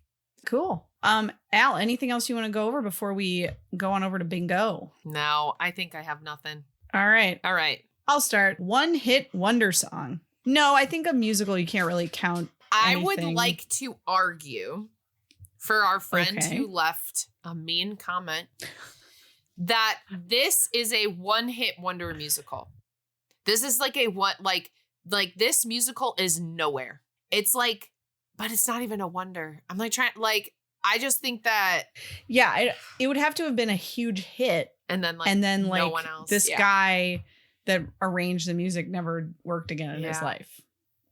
Cool. Al, anything else you want to go over before we go on over to bingo? No, I think I have nothing. All right. I'll start. One hit wonder song. No, I think a musical you can't really count anything. I would like to argue for our friend who left a mean comment that this is a one-hit wonder musical. This is like a what like this musical is nowhere. It's like But it's not even a wonder. I'm like I just think that. Yeah, it would have to have been a huge hit. And then no one else. This guy that arranged the music never worked again in his life.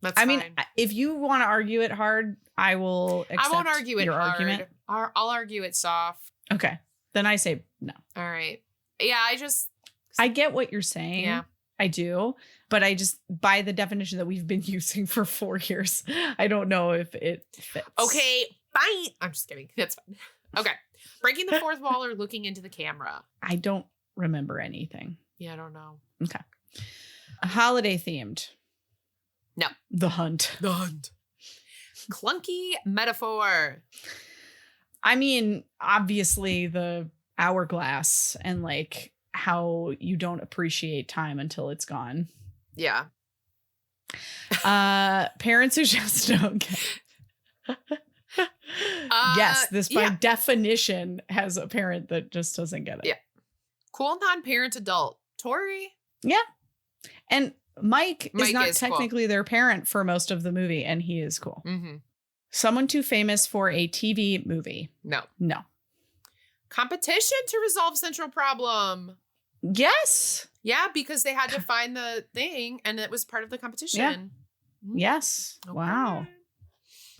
That's fine. mean, if you want to argue it hard, I will accept I won't argue it your hard. argument. I'll argue it soft. Okay. Then I say no. All right. Yeah, I get what you're saying. Yeah. I do. But I just, by the definition that we've been using for 4 years, I don't know if it fits. Okay, fine. I'm just kidding. That's fine. Okay. Breaking the fourth wall or looking into the camera? I don't remember anything. Yeah, I don't know. Okay. Holiday themed. No. The Hunt. The Hunt. Clunky metaphor. I mean, obviously the hourglass and like how you don't appreciate time until it's gone. Yeah. Parents who just don't get. Yes, this by definition has a parent that just doesn't get it. Yeah. Cool non-parent adult. Tori. Yeah. And Mike is not is technically their parent for most of the movie, and he is cool. Mm-hmm. Someone too famous for a TV movie. No. Competition to resolve central problem. Yes. Yeah, because they had to find the thing, and it was part of the competition. Yeah. Mm-hmm. Yes. Okay. Wow.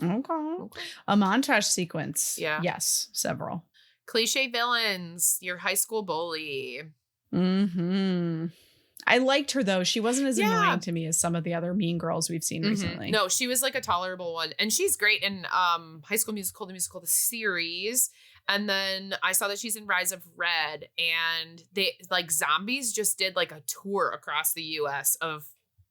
Okay. A montage sequence. Yeah. Yes. Several. Cliche villains. Your high school bully. Mm-hmm. I liked her though. She wasn't as annoying to me as some of the other mean girls we've seen recently. No, she was like a tolerable one. And she's great in High School Musical, the series. And then I saw that she's in Rise of Red. And they like Zombies just did like a tour across the US of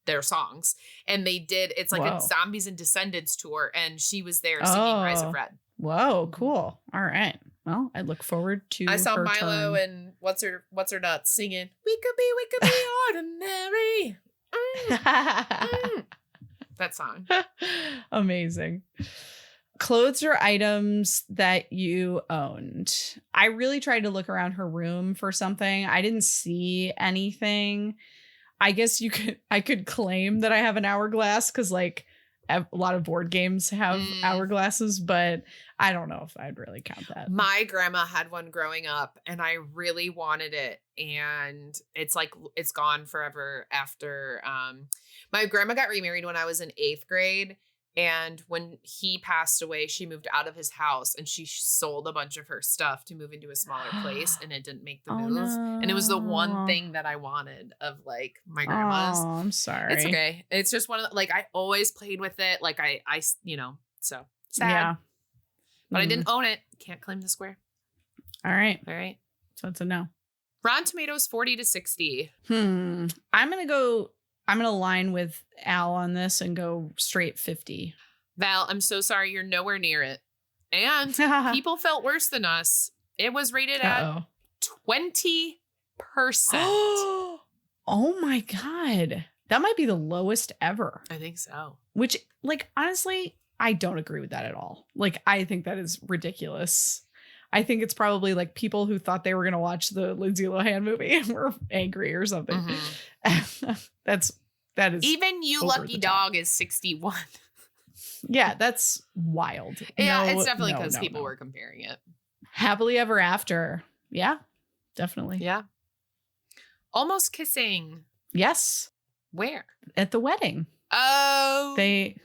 their songs. And they did, it's like a Zombies and Descendants tour. And she was there singing Rise of Red. Whoa, cool. All right. Well, I look forward to I saw her Milo turn. and what's her nuts singing we could be ordinary. That song. Amazing. Clothes or items that you owned. I really tried to look around her room for something. I didn't see anything. I guess I could claim that I have an hourglass because like a lot of board games have hourglasses, but I don't know if I'd really count that. My grandma had one growing up and I really wanted it. And it's gone forever after. My grandma got remarried when I was in 8th grade. And when he passed away, she moved out of his house and she sold a bunch of her stuff to move into a smaller place. And it didn't make the move. No. And it was the one thing that I wanted of like my grandma's. Oh, I'm sorry. It's okay. It's just one of the, like, I always played with it. Like I so sad. Yeah. But I didn't own it. Can't claim the square. All right. So it's a no. Rotten Tomatoes 40 to 60. I'm going to line with Al on this and go straight 50. Val, I'm so sorry. You're nowhere near it. And people felt worse than us. It was rated at 20%. Oh my God. That might be the lowest ever. I think so. Which, like, honestly, I don't agree with that at all. Like, I think that is ridiculous. I think it's probably like people who thought they were going to watch the Lindsay Lohan movie and were angry or something. Mm-hmm. That is even You Lucky Dog is 61. Yeah, that's wild. Yeah, it's definitely because people were comparing it. Happily Ever After. Yeah, definitely. Yeah. Almost Kissing. Yes. Where? At the wedding. Oh. They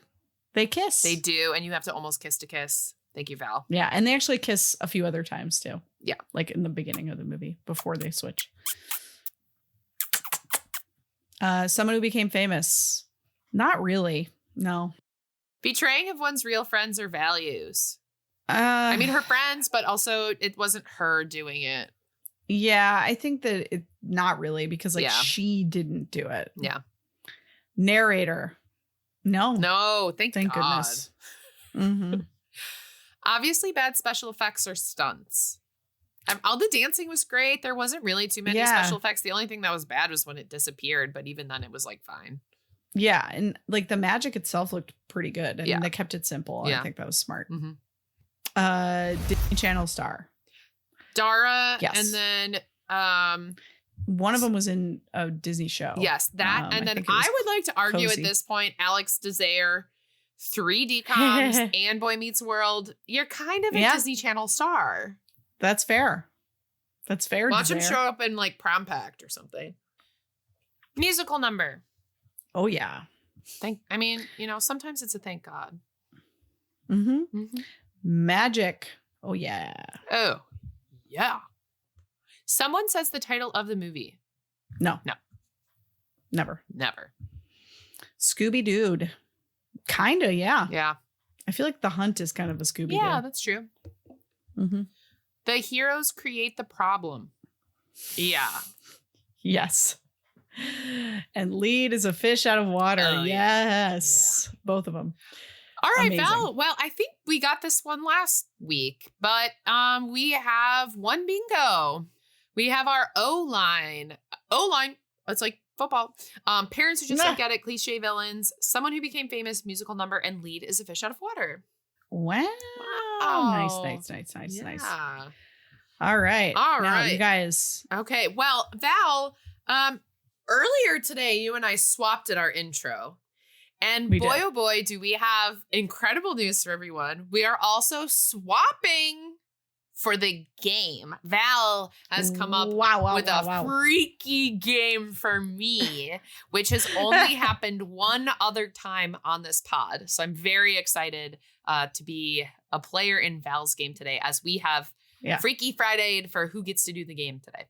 kiss. They do, and you have to almost kiss to kiss. Thank you, Val. Yeah, and they actually kiss a few other times too. Yeah. Like in the beginning of the movie before they switch. Someone who became famous. Not really. No. Betraying of one's real friends or values. I mean, her friends, but also it wasn't her doing it. Yeah, I think that not really because like she didn't do it. Yeah. Narrator. No, thank God. Goodness. Mm-hmm. Obviously bad special effects or stunts. All the dancing was great. There wasn't really too many special effects. The only thing that was bad was when it disappeared, but even then it was like fine. Yeah, and like the magic itself looked pretty good, and they kept it simple. Yeah. I think that was smart. Mm-hmm. Disney Channel star. Dara, and then one of them was in a Disney show. Yes, that, and then I would like to argue at this point, Alex Desire 3 DComs, and Boy Meets World, you're kind of a Disney Channel star. That's fair. That's fair. Watch him show up in like Prom Pact or something. Musical number. Oh, yeah. Sometimes it's a thank God. Magic. Oh, yeah. Oh, yeah. Someone says the title of the movie. No. Never. Scooby-Doo. Kinda, yeah. Yeah. I feel like The Hunt is kind of a Scooby-Doo. Yeah, that's true. The heroes create the problem. Yeah. Yes. And lead is a fish out of water. Oh, yes. Yeah. Both of them. All right, Amazing. Val. Well, I think we got this one last week, but we have one bingo. We have our O-line. O-line. It's like football. Parents who just don't get it, cliche villains, someone who became famous, musical number, and lead is a fish out of water. Wow. Nice. All right. Now, you guys. Okay. Well, Val, earlier today, you and I swapped at our intro. And oh boy, do we have incredible news for everyone. We are also swapping for the game. Val has come up with a freaky game for me, which has only happened one other time on this pod. So I'm very excited to be a player in Val's game today, as we have Freaky Friday for who gets to do the game today.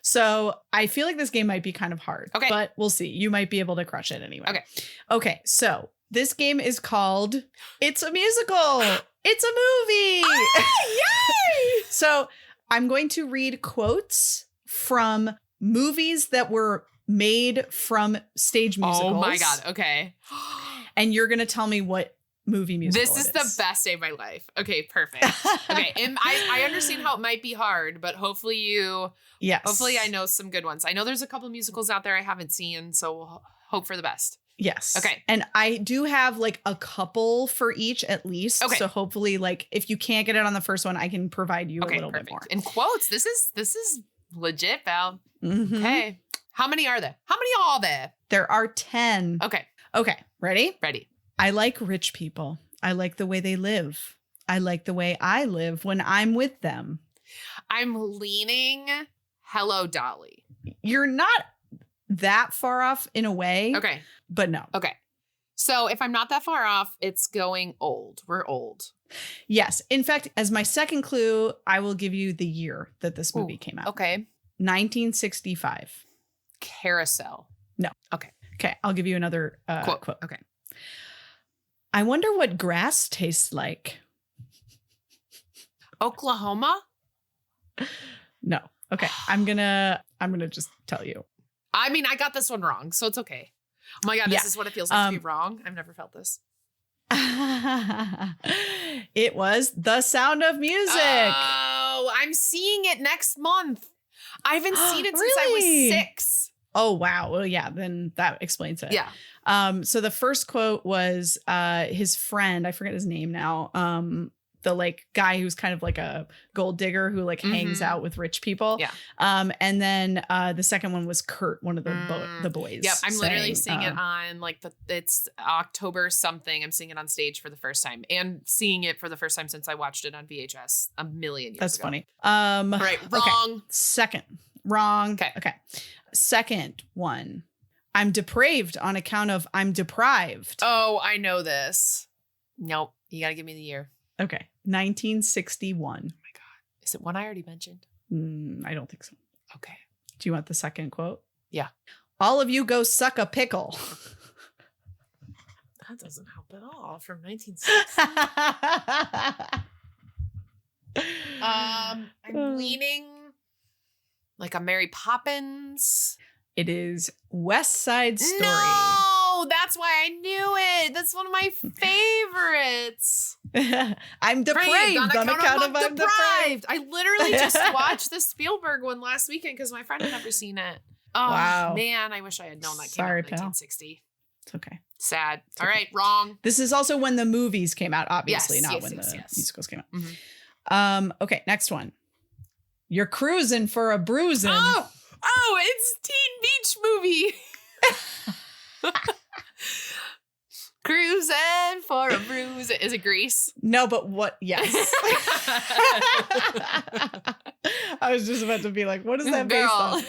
So I feel like this game might be kind of hard, but we'll see. You might be able to crush it anyway. Okay. So this game is called It's a Musical. It's a movie. Yay! So I'm going to read quotes from movies that were made from stage musicals. Oh my God. Okay. And you're going to tell me what movie musical This is the best day of my life. Okay, perfect. Okay, and I understand how it might be hard, but hopefully I know some good ones. I know there's a couple musicals out there I haven't seen, so we'll hope for the best. Yes. Okay. And I do have like a couple for each at least. Okay. So hopefully, like, if you can't get it on the first one, I can provide you a little bit more. And quotes. This is legit, Val. Okay. How many are there? How many are there? There are 10. Okay. Ready? Ready. I like rich people. I like the way they live. I like the way I live when I'm with them. I'm leaning Hello, Dolly. You're not that far off in a way. Okay. But no. Okay. So if I'm not that far off, it's going old. We're old. Yes. In fact, as my second clue, I will give you the year that this movie came out. Okay. 1965. Carousel. No. Okay. Okay. I'll give you another quote. Okay. I wonder what grass tastes like. Oklahoma? No. Okay. I'm gonna just tell you. I mean, I got this one wrong, so it's okay. Oh my God, this is what it feels like to be wrong. I've never felt this. It was The Sound of Music. Oh, I'm seeing it next month. I haven't seen it since I was 6. Oh, wow. Well, yeah, then that explains it. Yeah. So the first quote was his friend, I forget his name now, the like guy who's kind of like a gold digger who like hangs out with rich people. Yeah. And then the second one was Kurt, one of the boys. Yep. I'm literally seeing it on like it's October something. I'm seeing it on stage for the first time and seeing it for the first time since I watched it on VHS a million years That's ago. Funny. Right. Wrong. Okay. Second. Wrong. Okay. Second one. I'm depraved on account of I'm deprived. Oh, I know this. Nope. You got to give me the year. Okay. 1961. Oh my God. Is it one I already mentioned? I don't think so. Okay. Do you want the second quote? Yeah. All of you go suck a pickle. That doesn't help at all. From 1960. I'm leaning like a Mary Poppins. It is West Side Story. No, that's why I knew it. That's one of my favorites. I'm depraved on account of I'm deprived. I literally just watched the Spielberg one last weekend because my friend had never seen it. Oh, wow. Man, I wish I had known that came out in 1960. It's okay. Sad. All right, wrong. This is also when the movies came out, obviously, not when the musicals came out. Mm-hmm. Okay, next one. You're cruising for a bruising. Oh, it's Teen Beach Movie. for a bruise. Is it Grease? No, but what? Yes. I was just about to be like, what is that based on?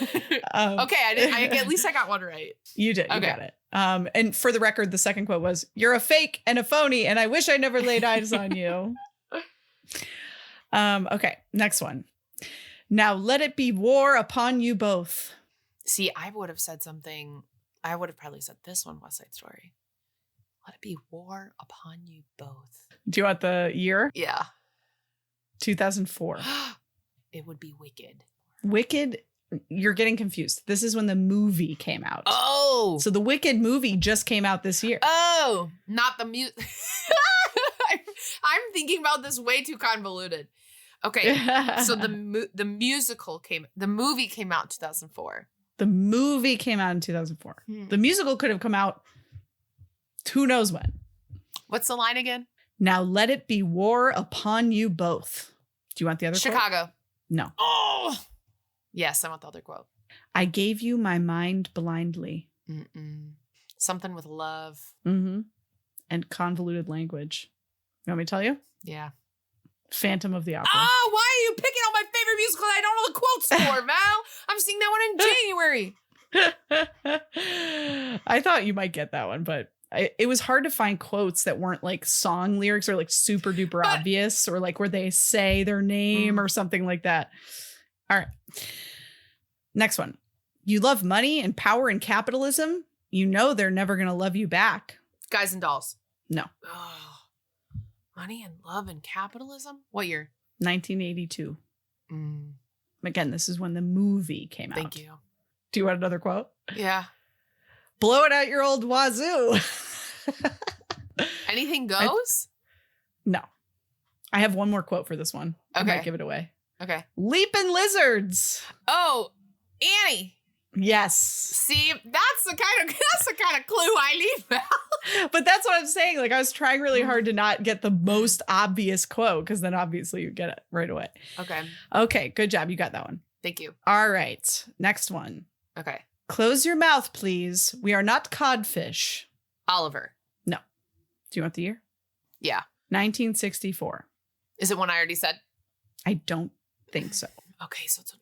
Okay, at least I got one right. You did. You got it. And for the record, the second quote was, "You're a fake and a phony, and I wish I never laid eyes on you." Okay, next one. "Now let it be war upon you both." See, I would have said something. I would have probably said this one, West Side Story. Let it be war upon you both. Do you want the year? Yeah. 2004. It would be Wicked. Wicked, you're getting confused. This is when the movie came out. Oh. So the Wicked movie just came out this year. Oh, not the music. I'm thinking about this way too convoluted. Okay, so the movie came out in 2004. The movie came out in 2004. The musical could have come out who knows when. What's the line again? "Now let it be war upon you both." Do you want the other quote? Chicago. No. Oh. Yes, I want the other quote. "I gave you my mind blindly." Something with love. And convoluted language. You want me to tell you? Yeah. Phantom of the Opera. Oh, why are you picking on my favorite musical I don't know the quotes for, Val? I'm seeing that one in January. I thought you might get that one, but it was hard to find quotes that weren't like song lyrics or like super duper obvious or like where they say their name or something like that. All right. Next one. "You love money and power and capitalism. You know they're never going to love you back." Guys and Dolls. No. Oh. Money and love and capitalism? What year? 1982. Again, this is when the movie came out. Thank you. Do you want another quote? Yeah. "Blow it out your old wazoo." Anything goes? No. I have one more quote for this one. Okay. I might give it away. Okay. "Leapin' lizards." Oh, Annie. Yes. See, that's the kind of clue I need, Val. But that's what I'm saying. Like, I was trying really hard to not get the most obvious quote because then obviously you get it right away. Okay. Okay. Good job. You got that one. Thank you. All right. Next one. Okay. "Close your mouth, please. We are not codfish." Oliver. No. Do you want the year? Yeah. 1964. Is it one I already said? I don't think so. Okay, so it's an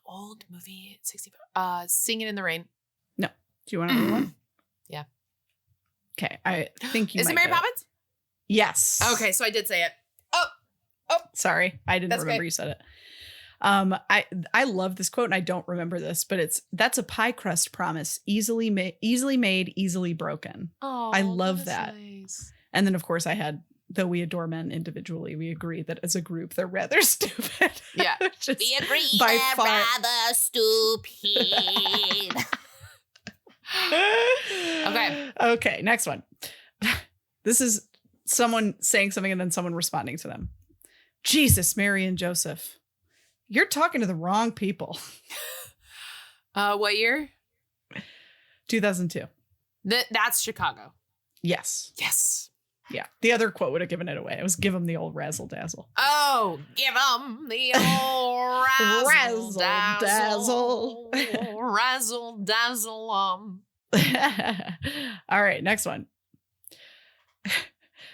old movie, 65. Singing in the Rain. No. Do you want another one? Yeah. Okay, I think you Is might it Mary get Poppins? Yes. Okay, so I did say it. Oh. Sorry, I didn't remember you said it. I love this quote and I don't remember this, but that's a pie crust promise. Easily made, easily broken. Oh, I love that. Nice. And then of course I had, though we adore men individually, we agree that as a group they're rather stupid. Yeah. We agree they're rather stupid. Okay, next one. This is someone saying something and then someone responding to them. "Jesus, Mary and Joseph. You're talking to the wrong people." What year? 2002. That's Chicago. Yes. Yes. Yeah. The other quote would have given it away. It was "Give him the old razzle dazzle." Oh, give him the old razzle dazzle. Razzle dazzle. All right. Next one.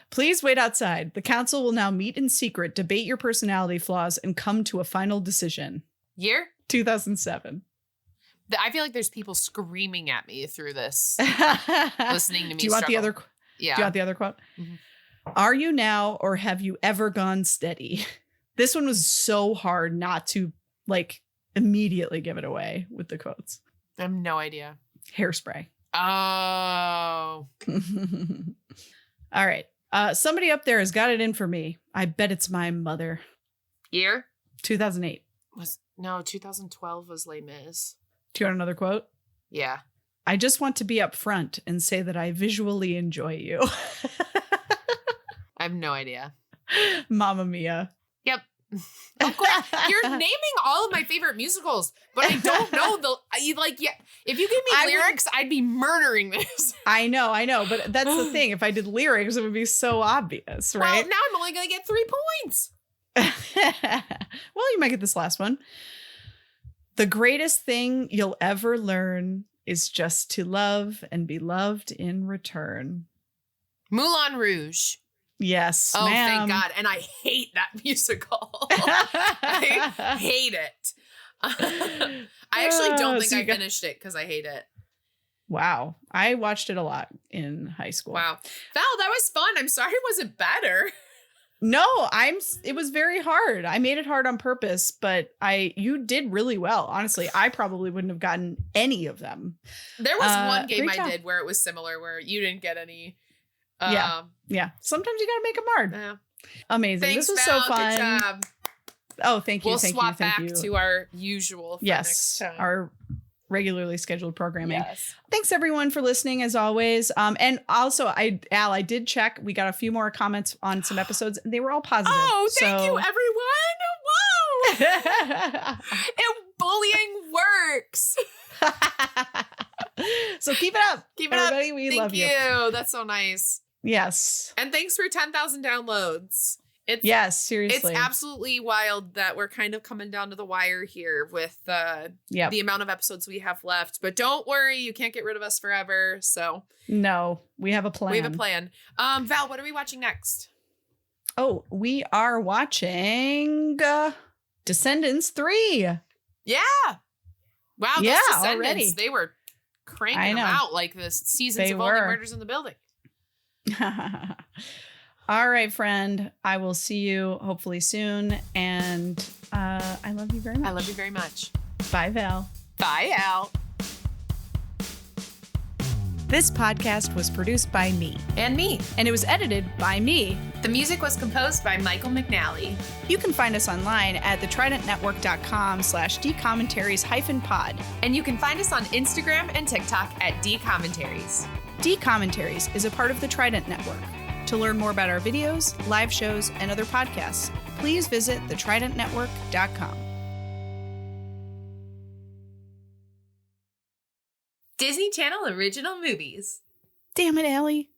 "Please wait outside. The council will now meet in secret, debate your personality flaws, and come to a final decision." Year? 2007. I feel like there's people screaming at me through this, listening to me. Do you want the other? Yeah. Do you want the other quote? Mm-hmm. "Are you now, or have you ever gone steady?" This one was so hard not to like immediately give it away with the quotes. I have no idea. Hairspray. Oh. All right. Somebody up there has got it in for me. I bet it's my mother. Year? 2008. 2012 was Les Mis. Do you want another quote? Yeah. "I just want to be up front and say that I visually enjoy you." I have no idea. Mamma Mia. Yep. Of course, you're naming all of my favorite musicals, but I don't know yeah. If you give me lyrics, I'd be murdering this. I know, but that's the thing. If I did lyrics, it would be so obvious, right? Well, now I'm only going to get 3 points. Well, you might get this last one. "The greatest thing you'll ever learn is just to love and be loved in return." Moulin Rouge. Yes, Oh, ma'am. thank God. And I hate that musical. I hate it. I actually don't think I finished it because I hate it. Wow. I watched it a lot in high school. Wow. Val, that was fun. I'm sorry it wasn't better. No, it was very hard. I made it hard on purpose, but you did really well. Honestly, I probably wouldn't have gotten any of them. There was one game I did where it was similar, where you didn't get any. Yeah. Sometimes you got to make them hard. Yeah. Amazing. Thanks, this was Val. so fun. Good job. Oh, thank you. We'll thank swap you, thank back you. to our usual. For Yes, next time. our regularly scheduled programming. Yes. Thanks everyone for listening as always. And also I did check. We got a few more comments on some episodes and they were all positive. Oh, thank you everyone. Whoa. Bullying works. So keep it up. Keep it everybody. up. We love you. Thank you. That's so nice. Yes. And thanks for 10,000 downloads. Yes, seriously. It's absolutely wild that we're kind of coming down to the wire here with the amount of episodes we have left. But don't worry, you can't get rid of us forever. So no, we have a plan. We have a plan. Val, what are we watching next? Oh, we are watching Descendants 3. Yeah. Wow, those Descendants, already. They were cranking them out like the seasons of Only Murders in the Building. All right, friend. I will see you hopefully soon. And I love you very much. I love you very much. Bye, Val. Bye, Al. This podcast was produced by me. And me. And it was edited by me. The music was composed by Michael McNally. You can find us online at thetridentnetwork.com/dcommentaries-pod. And you can find us on Instagram and TikTok at dcommentaries. Dcommentaries is a part of the Trident Network. To learn more about our videos, live shows, and other podcasts, please visit thetridentnetwork.com. Disney Channel original movies. Damn it, Allie.